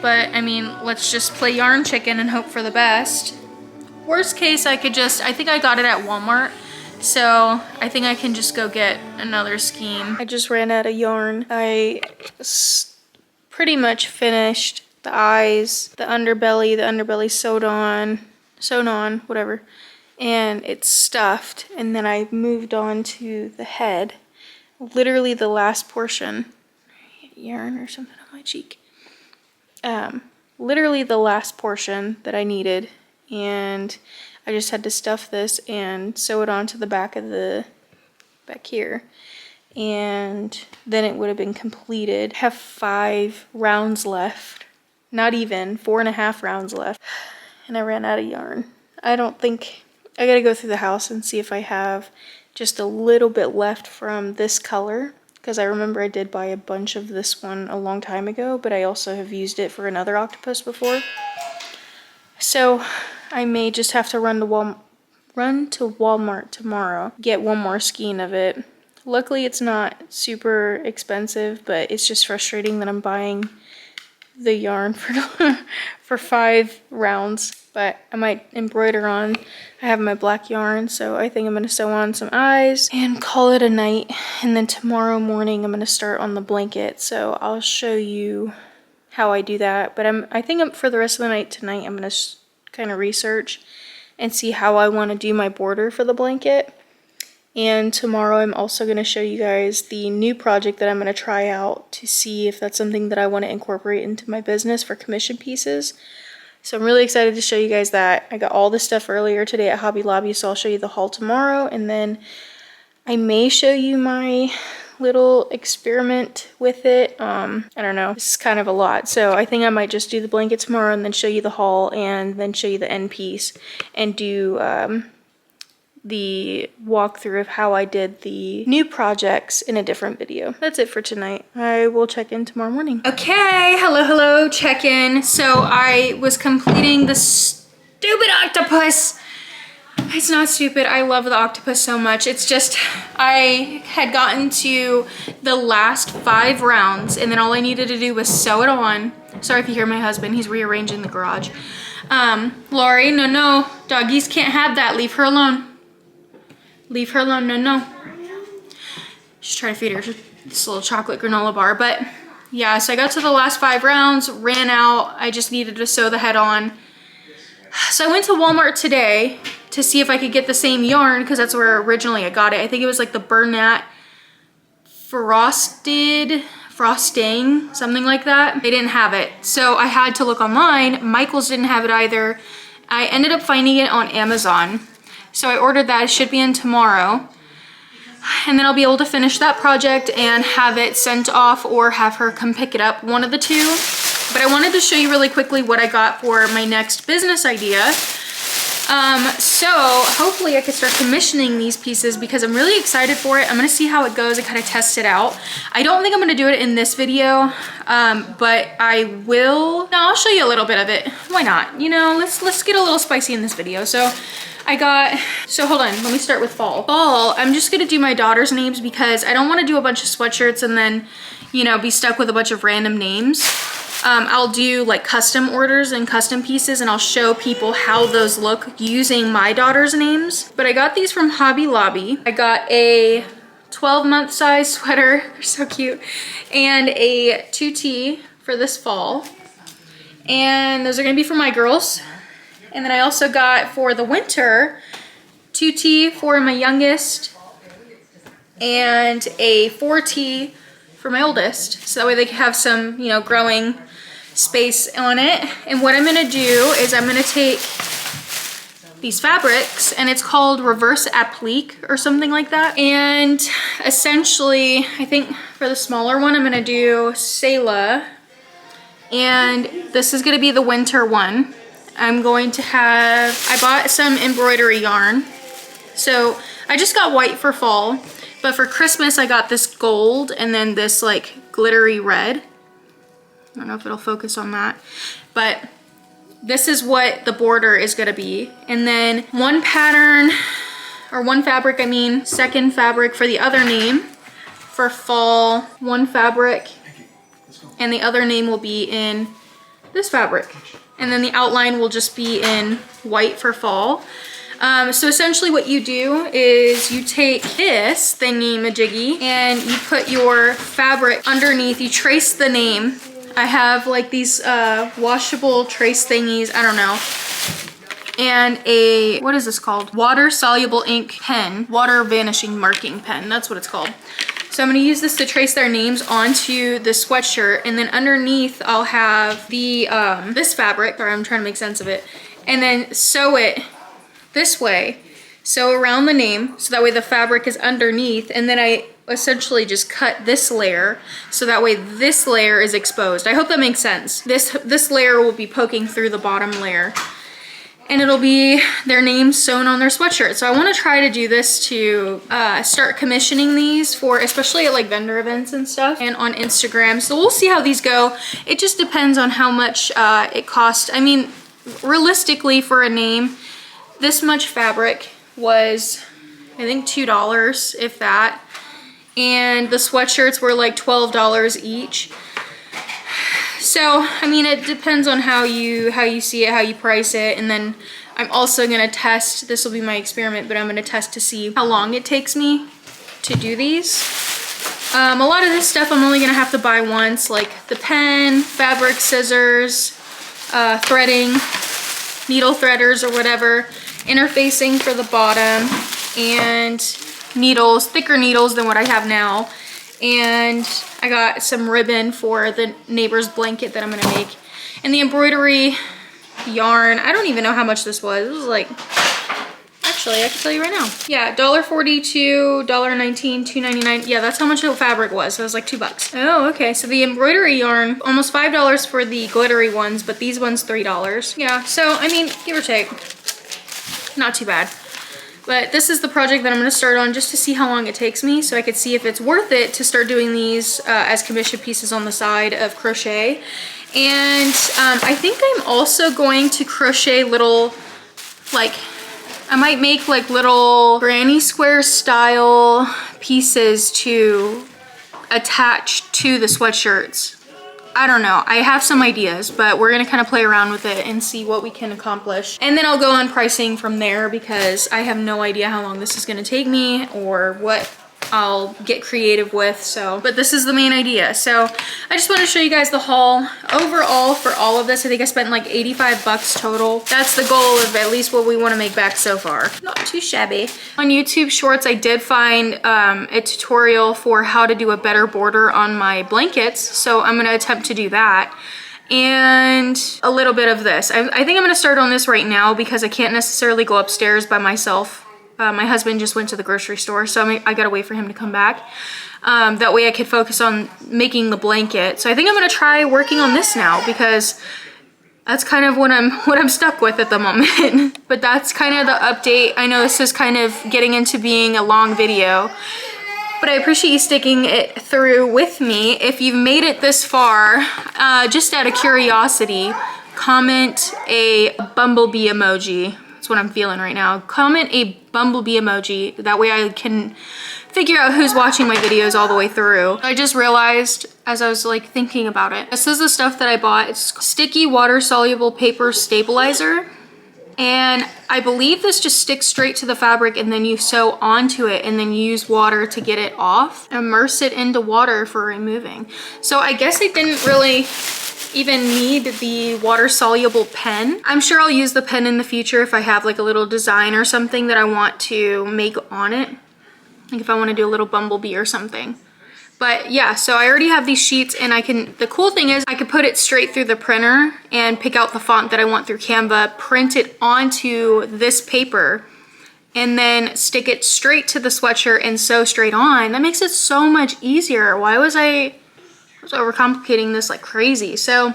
But I mean, let's just play yarn chicken and hope for the best. Worst case, I think I got it at Walmart. So I think I can just go get another skein. I just ran out of yarn. I pretty much finished the eyes, the underbelly sewed on, whatever. and it's stuffed, and then I moved on to the head. Literally the last portion, yarn or something on my cheek. Literally the last portion that I needed, and I just had to stuff this and sew it onto the back of the back here, and then it would have been completed. I have 5 rounds left, not even 4.5 rounds left, and I ran out of yarn. I don't think, I gotta go through the house and see if I have just a little bit left from this color, because I remember I did buy a bunch of this one a long time ago, but I also have used it for another octopus before. So I may just have to run to Walmart tomorrow, get one more skein of it. Luckily it's not super expensive, but it's just frustrating that I'm buying the yarn for 5 rounds. But I might embroider on. I have my black yarn, so I think I'm gonna sew on some eyes and call it a night. And then tomorrow morning I'm gonna start on the blanket, so I'll show you how I do that. But I think for the rest of the night tonight I'm gonna kind of research and see how I want to do my border for the blanket. And tomorrow I'm also going to show you guys the new project that I'm going to try out to see if that's something that I want to incorporate into my business for commission pieces. So I'm really excited to show you guys that. I got all this stuff earlier today at Hobby Lobby, so I'll show you the haul tomorrow, and then I may show you my little experiment with it. I don't know, this is kind of a lot, so I think I might just do the blanket tomorrow and then show you the haul and then show you the end piece and do the walkthrough of how I did the new projects in a different video. That's it for tonight. I will check in tomorrow morning. Okay, hello, check in. So I was completing the stupid octopus. It's not stupid. I love the octopus so much. It's just, I had gotten to the last 5 rounds, and then all I needed to do was sew it on. Sorry if you hear my husband, he's rearranging the garage. Lori, no, doggies can't have that. Leave her alone. Leave her alone, no. Just trying to feed her this little chocolate granola bar. But yeah, so I got to the last 5 rounds, ran out. I just needed to sew the head on. So I went to Walmart today to see if I could get the same yarn, because that's where originally I got it. I think it was like the Bernat frosting, something like that. They didn't have it, so I had to look online. Michael's didn't have it either. I ended up finding it on Amazon, so I ordered that. It should be in tomorrow, and then I'll be able to finish that project and have it sent off or have her come pick it up, one of the two. But I wanted to show you really quickly what I got for my next business idea. So hopefully I could start commissioning these pieces, because I'm really excited for it. I'm gonna see how it goes and kind of test it out. I don't think I'm gonna do it in this video, but I will. No, I'll show you a little bit of it. Why not? You know, let's get a little spicy in this video. So hold on, let me start with fall. Fall, I'm just gonna do my daughter's names, because I don't want to do a bunch of sweatshirts and then, you know, be stuck with a bunch of random names. I'll do like custom orders and custom pieces, and I'll show people how those look using my daughter's names. But I got these from Hobby Lobby. I got a 12-month size sweater, they're so cute, and a 2T for this fall. And those are gonna be for my girls. And then I also got for the winter, 2T for my youngest and a 4T for my oldest. So that way they can have some, you know, growing space on it. And what I'm gonna do is I'm gonna take these fabrics, and it's called reverse applique or something like that. And essentially, I think for the smaller one, I'm gonna do Selah. And this is gonna be the winter one. I'm going to have, I bought some embroidery yarn. So I just got white for fall, but for Christmas I got this gold and then this like glittery red. I don't know if it'll focus on that, but this is what the border is gonna be. And then one pattern, or one fabric, I mean, second fabric for the other name for fall, one fabric, and the other name will be in this fabric. And then the outline will just be in white for fall. So essentially what you do is you take this thingy majiggy and you put your fabric underneath, you trace the name. I have like these washable trace thingies, I don't know. and a, what is this called? Water soluble ink pen, water vanishing marking pen. That's what it's called. So I'm gonna use this to trace their names onto the sweatshirt, and then underneath I'll have the this fabric, or I'm trying to make sense of it, and then sew it this way. Sew around the name, so that way the fabric is underneath, and then I essentially just cut this layer, so that way this layer is exposed. I hope that makes sense. This layer will be poking through the bottom layer, and it'll be their names sewn on their sweatshirt. So I want to try to do this to start commissioning these for, especially at like vendor events and stuff, and on Instagram. So we'll see how these go. It just depends on how much it costs. I mean, realistically, for a name, this much fabric was, I think, $2, if that. And the sweatshirts were like $12 each. So, I mean, it depends on how you see it, how you price it. And then I'm also gonna test, this will be my experiment, but I'm gonna test to see how long it takes me to do these. A lot of this stuff I'm only gonna have to buy once, like the pen, fabric, scissors, threading, needle threaders or whatever, interfacing for the bottom, and needles, thicker needles than what I have now. And I got some ribbon for the neighbor's blanket that I'm gonna make. And the embroidery yarn, I don't even know how much this was. It was like, actually, I can tell you right now. Yeah, $1.42, $1.19, $2.99. Yeah, that's how much the fabric was. So it was like $2. Oh, okay. So the embroidery yarn, almost $5 for the glittery ones, but these ones $3. Yeah, so I mean, give or take, not too bad. But this is the project that I'm gonna start on, just to see how long it takes me, so I could see if it's worth it to start doing these as commission pieces on the side of crochet. And I think I'm also going to crochet little, like, I might make like little granny square style pieces to attach to the sweatshirts. I don't know, I have some ideas, but we're gonna kind of play around with it and see what we can accomplish. And then I'll go on pricing from there, because I have no idea how long this is gonna take me or what I'll get creative with. So, but this is the main idea. So I just want to show you guys the haul overall for all of this. I think I spent like 85 bucks total. That's the goal of at least what we want to make back so far. Not too shabby. On YouTube Shorts, I did find a tutorial for how to do a better border on my blankets. So I'm going to attempt to do that. And a little bit of this. I think I'm going to start on this right now, because I can't necessarily go upstairs by myself. My husband just went to the grocery store, so I gotta wait for him to come back. That way I could focus on making the blanket. So I think I'm gonna try working on this now, because that's kind of what I'm stuck with at the moment. But that's kind of the update. I know this is kind of getting into being a long video, but I appreciate you sticking it through with me. If you've made it this far, just out of curiosity, comment a bumblebee emoji. That's what I'm feeling right now. Comment a bumblebee emoji. That way I can figure out who's watching my videos all the way through. I just realized as I was like thinking about it, this is the stuff that I bought. It's sticky water soluble paper stabilizer. And I believe this just sticks straight to the fabric, and then you sew onto it and then use water to get it off. Immerse it into water for removing. So I guess I didn't really even need the water soluble pen. I'm sure I'll use the pen in the future if I have like a little design or something that I want to make on it. Like if I want to do a little bumblebee or something. But yeah, so I already have these sheets, and the cool thing is I could put it straight through the printer and pick out the font that I want through Canva, print it onto this paper, and then stick it straight to the sweatshirt and sew straight on. That makes it so much easier. Why was I overcomplicating this like crazy? So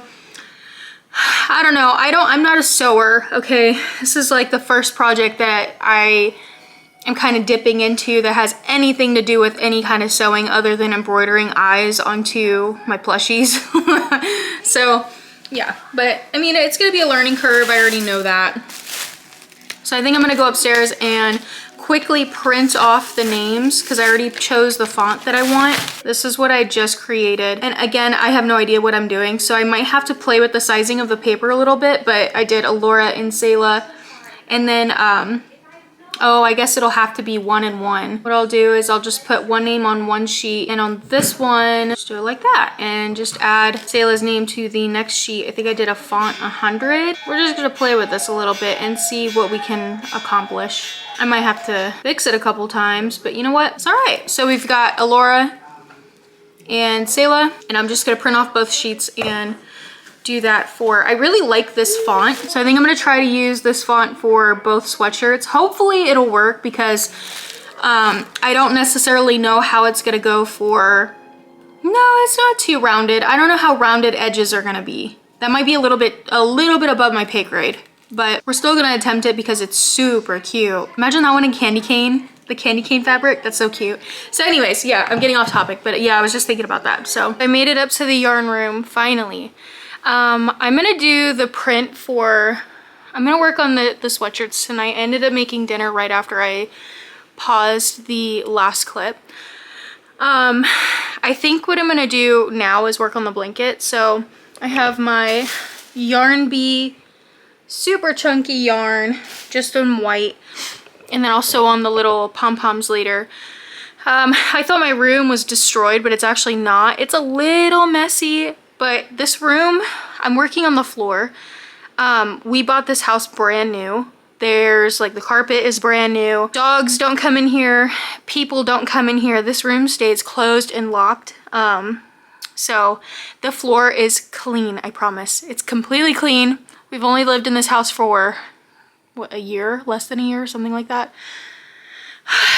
I don't know. I'm not a sewer, okay? This is like the first project that I am kind of dipping into that has anything to do with any kind of sewing other than embroidering eyes onto my plushies. So yeah, but I mean, it's gonna be a learning curve. I already know that. So I think I'm gonna go upstairs and quickly print off the names, because I already chose the font that I want. This is what I just created. And again, I have no idea what I'm doing, so I might have to play with the sizing of the paper a little bit, but I did Alora and Selah. And then Oh, I guess it'll have to be 1 and 1. What I'll do is I'll just put one name on one sheet, and on this one, just do it like that, and just add Sayla's name to the next sheet. I think I did a font 100. We're just gonna play with this a little bit and see what we can accomplish. I might have to fix it a couple times, but you know what? It's all right. So we've got Alora and Sayla, and I'm just gonna print off both sheets and do that for, I really like this font, so I think I'm gonna try to use this font for both sweatshirts. Hopefully it'll work, because I don't necessarily know how it's gonna go for, no, it's not too rounded. I don't know how rounded edges are gonna be. That might be a little bit above my pay grade, but we're still gonna attempt it because it's super cute. Imagine that one in candy cane, the candy cane fabric. That's so cute. So anyways, yeah, I'm getting off topic, but yeah, I was just thinking about that. So I made it up to the yarn room finally. I'm gonna do the print for, I'm gonna work on the sweatshirts tonight. I ended up making dinner right after I paused the last clip. I think what I'm gonna do now is work on the blanket. So I have my Yarn Bee super chunky yarn, just in white, and then also on the little pom-poms later. I thought my room was destroyed, but it's actually not. It's a little messy. But this room, I'm working on the floor. We bought this house brand new. There's like, the carpet is brand new. Dogs don't come in here. People don't come in here. This room stays closed and locked. So the floor is clean, I promise. It's completely clean. We've only lived in this house for, what, a year? Less than a year, something like that.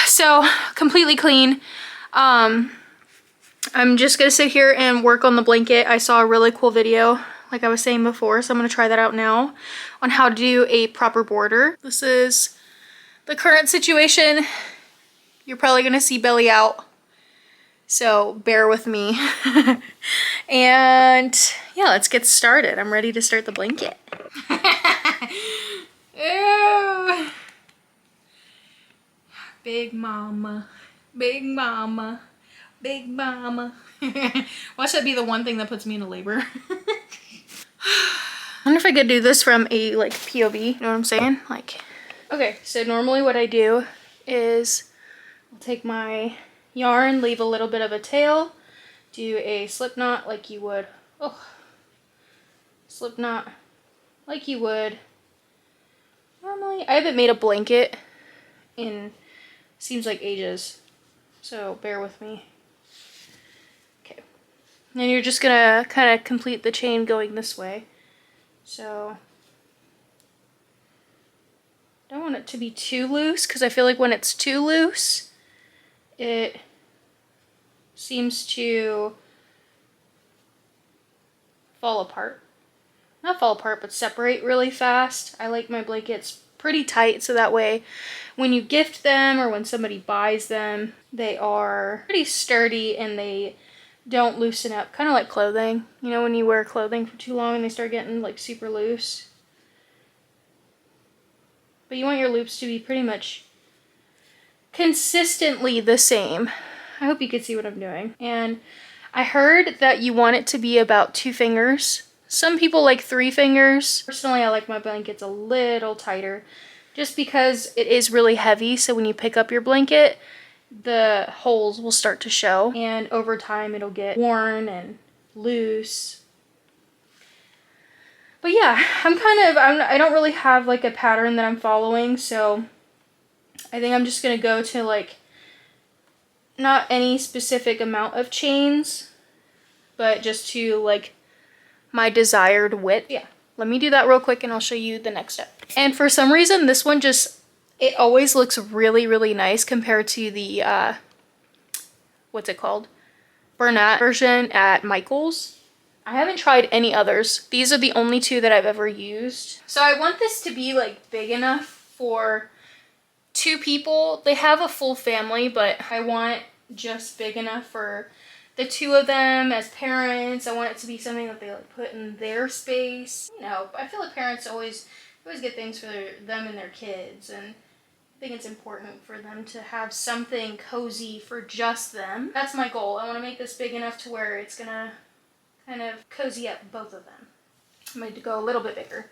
So completely clean. I'm just gonna sit here and work on the blanket. I saw a really cool video, like I was saying before, so I'm gonna try that out now on how to do a proper border. This is the current situation. You're probably gonna see belly out, so bear with me. And yeah, let's get started. I'm ready to start the blanket. Ew. Big mama, big mama. Big mama. Watch that be the one thing that puts me into labor. I wonder if I could do this from a like POV, you know what I'm saying? Like, okay, so normally what I do is I'll take my yarn, leave a little bit of a tail, do a slip knot like you would, slip knot like you would normally. I haven't made a blanket in, seems like ages, so bear with me. And you're just gonna kind of complete the chain going this way. So, don't want it to be too loose, because I feel like when it's too loose, it seems to fall apart. Not fall apart, but separate really fast. I like my blankets pretty tight, so that way when you gift them or when somebody buys them, they are pretty sturdy and they don't loosen up, kind of like clothing. You know, when you wear clothing for too long and they start getting like super loose. But you want your loops to be pretty much consistently the same. I hope you can see what I'm doing. And I heard that you want it to be about 2 fingers. Some people like 3 fingers. Personally, I like my blankets a little tighter just because it is really heavy. So when you pick up your blanket, the holes will start to show, and over time it'll get worn and loose. But yeah, I don't really have like a pattern that I'm following, so I think I'm just gonna go to like not any specific amount of chains, but just to like my desired width. Yeah, let me do that real quick and I'll show you the next step. And for some reason this one just, it always looks really, really nice compared to the, what's it called? Bernat version at Michael's. I haven't tried any others. These are the only 2 that I've ever used. So I want this to be like big enough for 2 people. They have a full family, but I want just big enough for the 2 of them as parents. I want it to be something that they like put in their space. You know, I feel like parents always get things for them and their kids, and I think it's important for them to have something cozy for just them. That's my goal. I want to make this big enough to where it's gonna kind of cozy up both of them. I'm going to go a little bit bigger.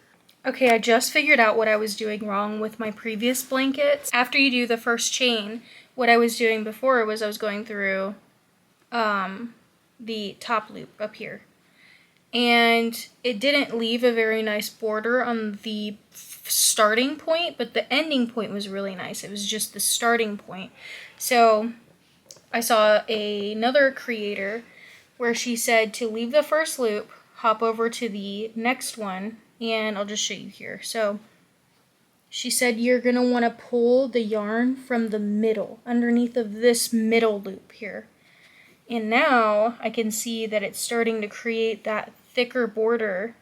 Okay, I just figured out what I was doing wrong with my previous blankets. After you do the first chain, what I was doing before was I was going through the top loop up here. And it didn't leave a very nice border on the starting point, but the ending point was really nice. It was just the starting point. So I saw another creator where she said to leave the first loop, hop over to the next one, and I'll just show you here. So she said you're going to want to pull the yarn from the middle, underneath of this middle loop here. And now I can see that it's starting to create that thicker border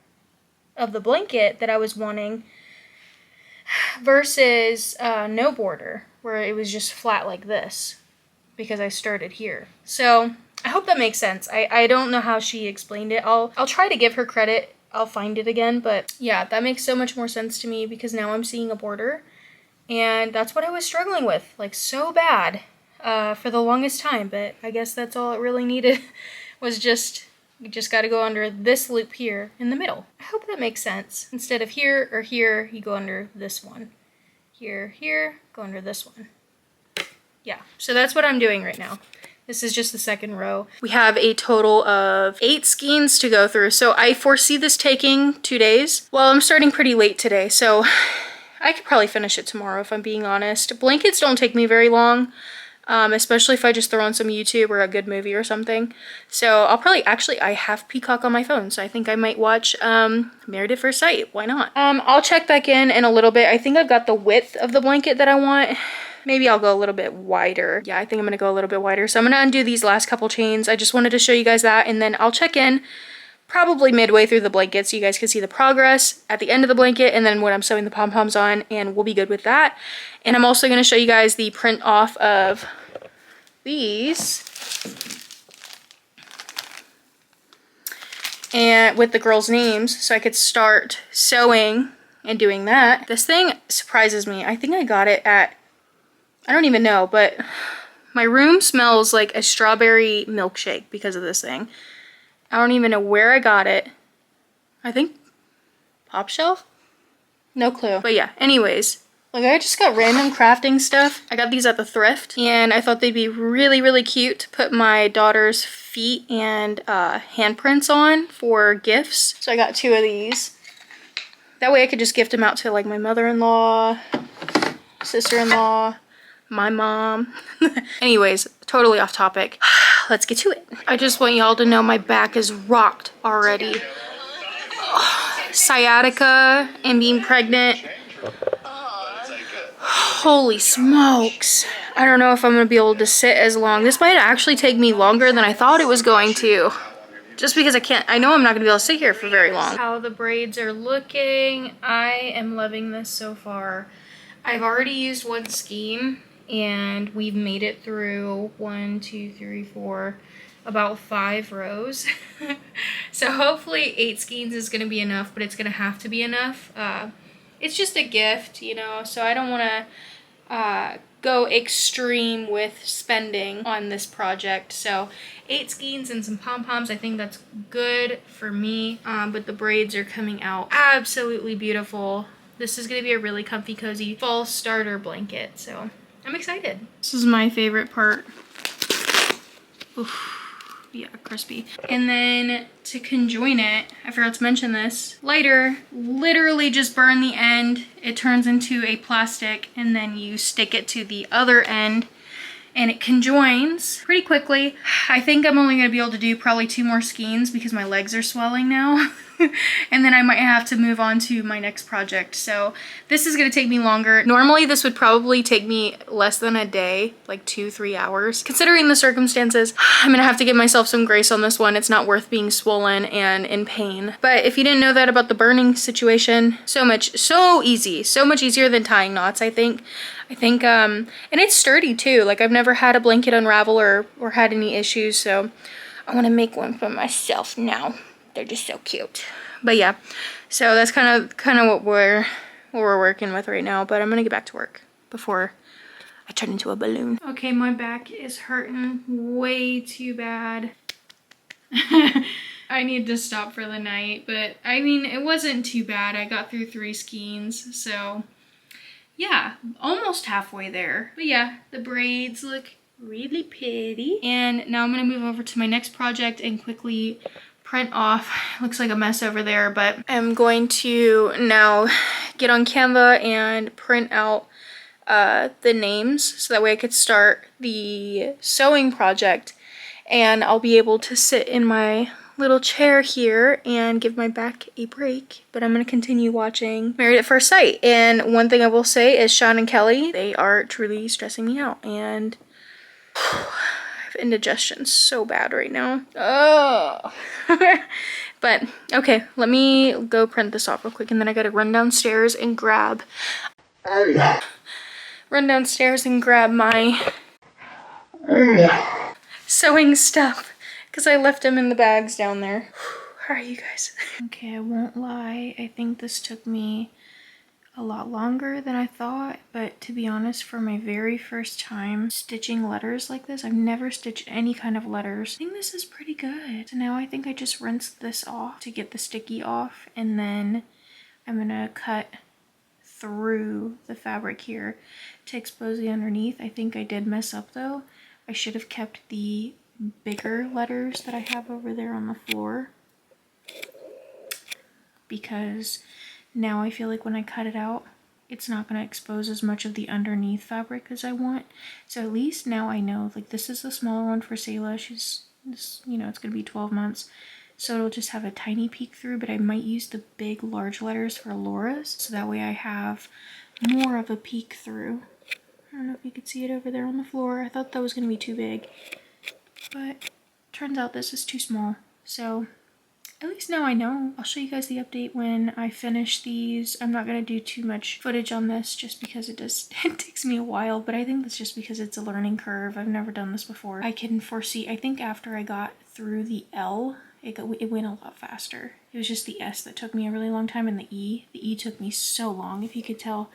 of the blanket that I was wanting versus no border, where it was just flat like this because I started here. So I hope that makes sense. I don't know how she explained it. I'll try to give her credit. I'll find it again, but yeah, that makes so much more sense to me because now I'm seeing a border, and that's what I was struggling with, like so bad for the longest time, but I guess that's all it really needed was you just got to go under this loop here in the middle. I hope that makes sense. Instead of here or here, you go under this one. Here, here, go under this one. Yeah, so that's what I'm doing right now. This is just the second row. We have a total of 8 skeins to go through, so I foresee this taking 2 days. Well, I'm starting pretty late today, so I could probably finish it tomorrow if I'm being honest. Blankets don't take me very long, especially if I just throw on some YouTube or a good movie or something. So I'll probably, actually, I have Peacock on my phone, so I think I might watch Married at First Sight. Why not? I'll check back in a little bit. I think I've got the width of the blanket that I want. Maybe I'll go a little bit wider. Yeah, I think I'm gonna go a little bit wider. So I'm gonna undo these last couple chains. I just wanted to show you guys that, and then I'll check in probably midway through the blanket so you guys can see the progress at the end of the blanket and then when I'm sewing the pom-poms on, and we'll be good with that. And I'm also gonna show you guys the print off of these and with the girls' names so I could start sewing and doing that. This thing surprises me. I think I got it at, I don't even know, but my room smells like a strawberry milkshake because of this thing. I don't even know where I got it. I think Pop Shelf? No clue. But yeah, anyways, like I just got random crafting stuff. I got these at the thrift and I thought they'd be really, really cute to put my daughter's feet and handprints on for gifts. So I got 2 of these. That way I could just gift them out to like my mother-in-law, sister-in-law, my mom. Anyways, totally off topic. Let's get to it. I just want y'all to know my back is rocked already. Sciatica and being pregnant. Holy smokes. I don't know if I'm gonna be able to sit as long. This might actually take me longer than I thought it was going to. Just because I know I'm not gonna be able to sit here for very long. How the braids are looking. I am loving this so far. I've already used 1 skein and we've made it through 1, 2, 3, 4, about 5 rows. So hopefully 8 skeins is gonna be enough, but it's gonna have to be enough. It's just a gift, you know, so I don't wanna go extreme with spending on this project. So 8 skeins and some pom-poms, I think that's good for me. But the braids are coming out absolutely beautiful. This is gonna be a really comfy, cozy fall starter blanket, so I'm excited. This is my favorite part. Oof. Yeah, crispy. And then to conjoin it, I forgot to mention this, lighter, literally just burn the end. It turns into a plastic and then you stick it to the other end and it conjoins pretty quickly. I think I'm only gonna be able to do probably 2 more skeins because my legs are swelling now. And then I might have to move on to my next project. So this is gonna take me longer. Normally this would probably take me less than a day, like 2-3 hours. Considering the circumstances, I'm gonna have to give myself some grace on this one. It's not worth being swollen and in pain. But if you didn't know that about the burning situation, so easy, so much easier than tying knots, I think. And it's sturdy too. Like I've never had a blanket unravel or had any issues, so I wanna make one for myself now. They're just so cute. But yeah, so that's kind of what we're working with right now, but I'm gonna get back to work before I turn into a balloon. Okay, my back is hurting way too bad. I need to stop for the night, but I mean, it wasn't too bad. I got through 3 skeins, so yeah, almost halfway there. But yeah, the braids look really pretty. And now I'm gonna move over to my next project and quickly print off. Looks like a mess over there, but I'm going to now get on Canva and print out the names so that way I could start the sewing project, and I'll be able to sit in my little chair here and give my back a break. But I'm going to continue watching Married at First Sight. And one thing I will say is Sean and Kelly, they are truly stressing me out, and I have indigestion so bad right now. Oh. But okay, let me go print this off real quick, and then I gotta run downstairs and grab my sewing stuff because I left them in the bags down there. All right, you guys. Okay, I won't lie. I think this took me a lot longer than I thought, but to be honest, for my very first time stitching letters like this, I've never stitched any kind of letters. I think this is pretty good. So now I think I just rinse this off to get the sticky off, and then I'm gonna cut through the fabric here to expose the underneath. I think I did mess up though. I should have kept the bigger letters that I have over there on the floor, because now I feel like when I cut it out, it's not going to expose as much of the underneath fabric as I want. So at least now I know, like, this is the smaller one for Selah. She's, you know, it's going to be 12 months. So it'll just have a tiny peek through, but I might use the big, large letters for Laura's. So that way I have more of a peek through. I don't know if you could see it over there on the floor. I thought that was going to be too big, but turns out this is too small. So at least now I know. I'll show you guys the update when I finish these. I'm not going to do too much footage on this just because it takes me a while, but I think that's just because it's a learning curve. I've never done this before. I can foresee, I think after I got through the L, it went a lot faster. It was just the S that took me a really long time, and the E. The E took me so long. If you could tell,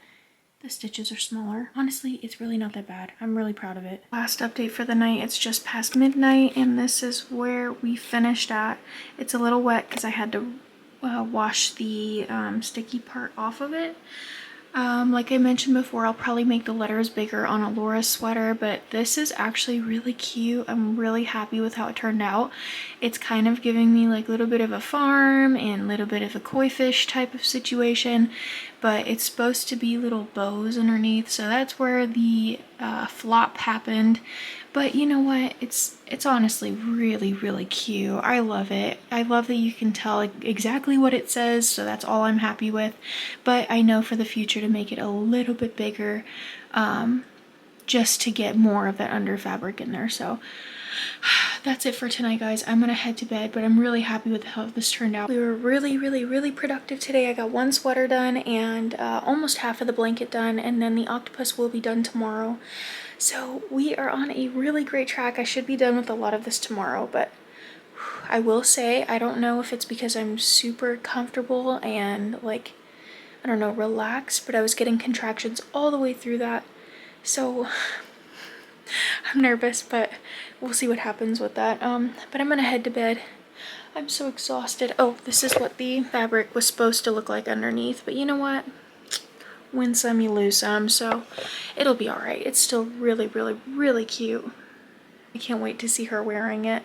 the stitches are smaller. Honestly, it's really not that bad. I'm really proud of it. Last update for the night. It's just past midnight, and this is where we finished at. It's a little wet because I had to wash the sticky part off of it. Like I mentioned before, I'll probably make the letters bigger on a Laura sweater, but this is actually really cute. I'm really happy with how it turned out. It's kind of giving me like a little bit of a farm and a little bit of a koi fish type of situation, but it's supposed to be little bows underneath, so that's where the flop happened. But you know what? It's honestly really, really cute. I love it. I love that you can tell exactly what it says, so that's all I'm happy with. But I know for the future to make it a little bit bigger, just to get more of that under fabric in there. So that's it for tonight, guys. I'm gonna head to bed, but I'm really happy with how this turned out. We were really, really, really productive today. I got one sweater done and almost half of the blanket done, and then the octopus will be done tomorrow. So we are on a really great track. I should be done with a lot of this tomorrow, but I will say, I don't know if it's because I'm super comfortable and like, I don't know, relaxed, but I was getting contractions all the way through that. So I'm nervous, but we'll see what happens with that. But I'm gonna head to bed. I'm so exhausted. Oh, this is what the fabric was supposed to look like underneath, but you know what? Win some, you lose some, so it'll be all right. It's still really, really, really cute. I can't wait to see her wearing it.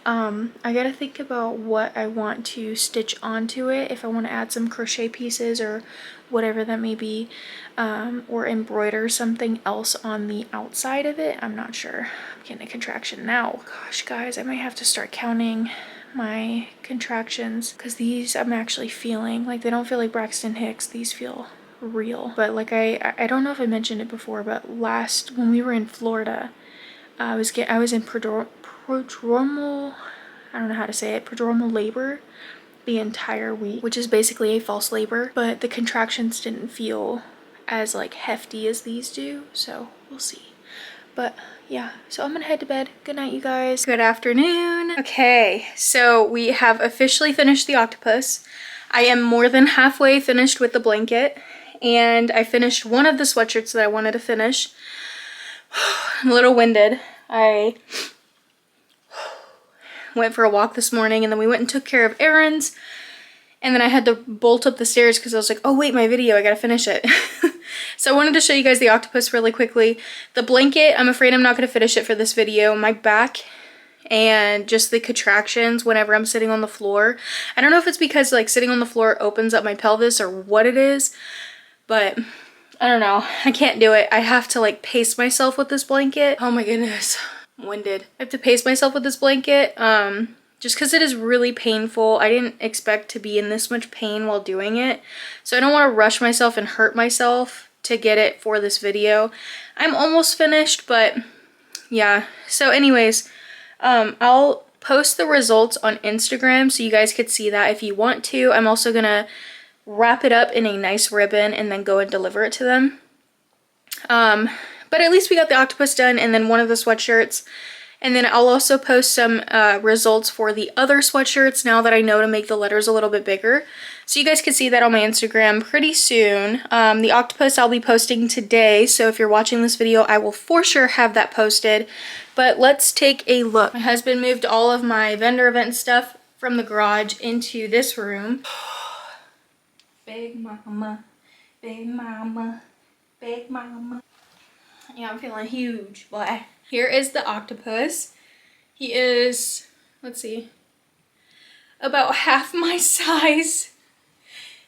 I gotta think about what I want to stitch onto it, if I want to add some crochet pieces or whatever that may be, or embroider something else on the outside of it. I'm not sure. I'm getting a contraction now. Gosh, guys, I might have to start counting my contractions, because these I'm actually feeling. Like, they don't feel like Braxton Hicks. These feel real. But like I don't know if I mentioned it before, but when we were in Florida, I was in prodromal, I don't know how to say it, prodromal labor the entire week, which is basically a false labor, but the contractions didn't feel as like hefty as these do, so we'll see. But yeah, so I'm gonna head to bed. Good night, you guys. Good afternoon. Okay, so we have officially finished the octopus. I am more than halfway finished with the blanket, and I finished one of the sweatshirts that I wanted to finish. I'm a little winded. went for a walk this morning, and then we went and took care of errands. And then I had to bolt up the stairs because I was like, oh wait, my video, I gotta finish it. So I wanted to show you guys the octopus really quickly. The blanket, I'm afraid I'm not gonna finish it for this video. My back and just the contractions whenever I'm sitting on the floor. I don't know if it's because like sitting on the floor opens up my pelvis or what it is, but I don't know. I can't do it. I have to like pace myself with this blanket. Oh my goodness, I'm winded. I have to pace myself with this blanket. Just because it is really painful. I didn't expect to be in this much pain while doing it. So I don't want to rush myself and hurt myself to get it for this video. I'm almost finished, but yeah. So anyways, I'll post the results on Instagram so you guys could see that if you want to. I'm also going to wrap it up in a nice ribbon and then go and deliver it to them. But at least we got the octopus done, and then one of the sweatshirts. And then I'll also post some results for the other sweatshirts now that I know to make the letters a little bit bigger. So you guys can see that on my Instagram pretty soon. The octopus I'll be posting today, so if you're watching this video, I will for sure have that posted. But let's take a look. My husband moved all of my vendor event stuff from the garage into this room. Big mama, big mama, big mama. Yeah, I'm feeling huge, boy. Here is the octopus. He is, let's see, about half my size.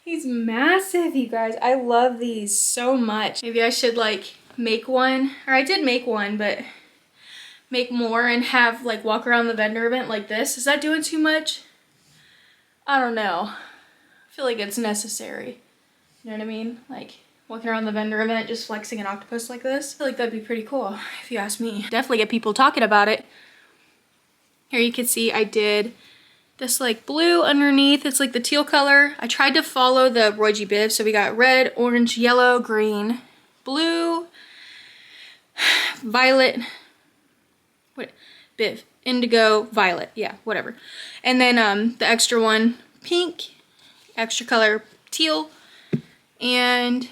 He's massive, you guys. I love these so much. Maybe I should like make one, or I did make one, but make more and have like walk around the vendor event like this. Is that doing too much? I don't know. I feel like it's necessary. You know what I mean? Like walking around the vendor event just flexing an octopus like this. I feel like that'd be pretty cool if you ask me. Definitely get people talking about it. Here you can see I did this like blue underneath. It's like the teal color. I tried to follow the Roy G. Biv. So we got red, orange, yellow, green, blue, violet, what, Biv, indigo, violet. Yeah, whatever. And then the extra one, pink, extra color, teal, and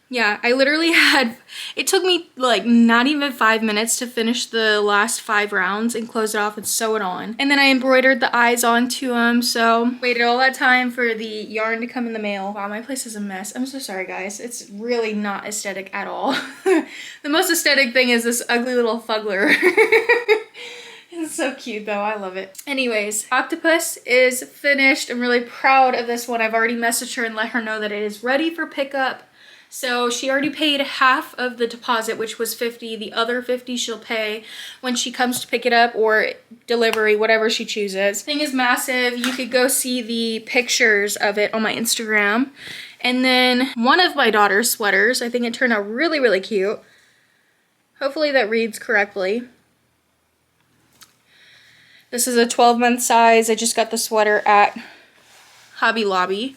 yeah, I literally had, it took me like not even 5 minutes to finish the last 5 rounds and close it off and sew it on. And then I embroidered the eyes onto them. So waited all that time for the yarn to come in the mail. Wow, my place is a mess. I'm so sorry, guys. It's really not aesthetic at all. The most aesthetic thing is this ugly little fuggler. It's so cute though, I love it. Anyways, octopus is finished. I'm really proud of this one. I've already messaged her and let her know that it is ready for pickup. So she already paid half of the deposit, which was $50. The other $50 she'll pay when she comes to pick it up, or delivery, whatever she chooses. Thing is massive. You could go see the pictures of it on my Instagram. And then one of my daughter's sweaters, I think it turned out really, really cute. Hopefully that reads correctly. This is a 12-month size. I just got the sweater at Hobby Lobby.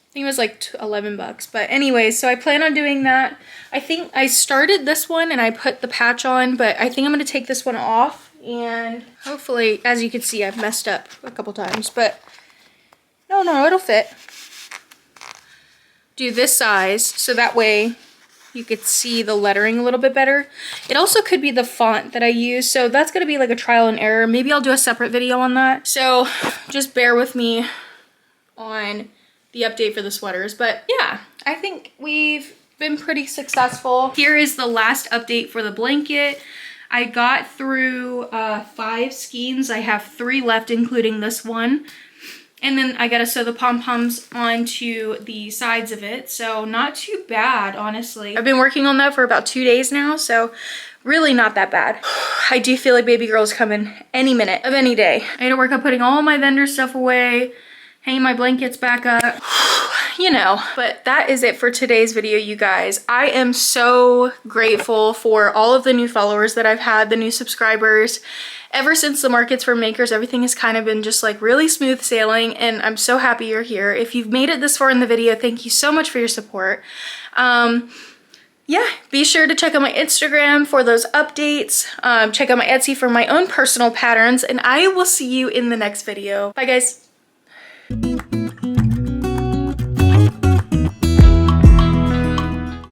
I think it was like 11 bucks. But anyways, so I plan on doing that. I think I started this one and I put the patch on, but I think I'm going to take this one off. And hopefully, as you can see, I've messed up a couple times. But no, it'll fit. Do this size so that way you could see the lettering a little bit better. It also could be the font that I use, so that's going to be like a trial and error. Maybe I'll do a separate video on that. So just bear with me on the update for the sweaters. But yeah, I think we've been pretty successful. Here is the last update for the blanket. I got through 5 skeins. I have 3 left, including this one. And then I gotta sew the pom-poms onto the sides of it. So not too bad, honestly. I've been working on that for about 2 days now, so really not that bad. I do feel like baby girl's coming any minute of any day. I had to work on putting all my vendor stuff away, hanging my blankets back up, you know. But that is it for today's video, you guys. I am so grateful for all of the new followers that I've had, the new subscribers. Ever since the Markets for Makers, everything has kind of been just like really smooth sailing, and I'm so happy you're here. If you've made it this far in the video, thank you so much for your support. Yeah, be sure to check out my Instagram for those updates. Check out my Etsy for my own personal patterns, and I will see you in the next video. Bye, guys.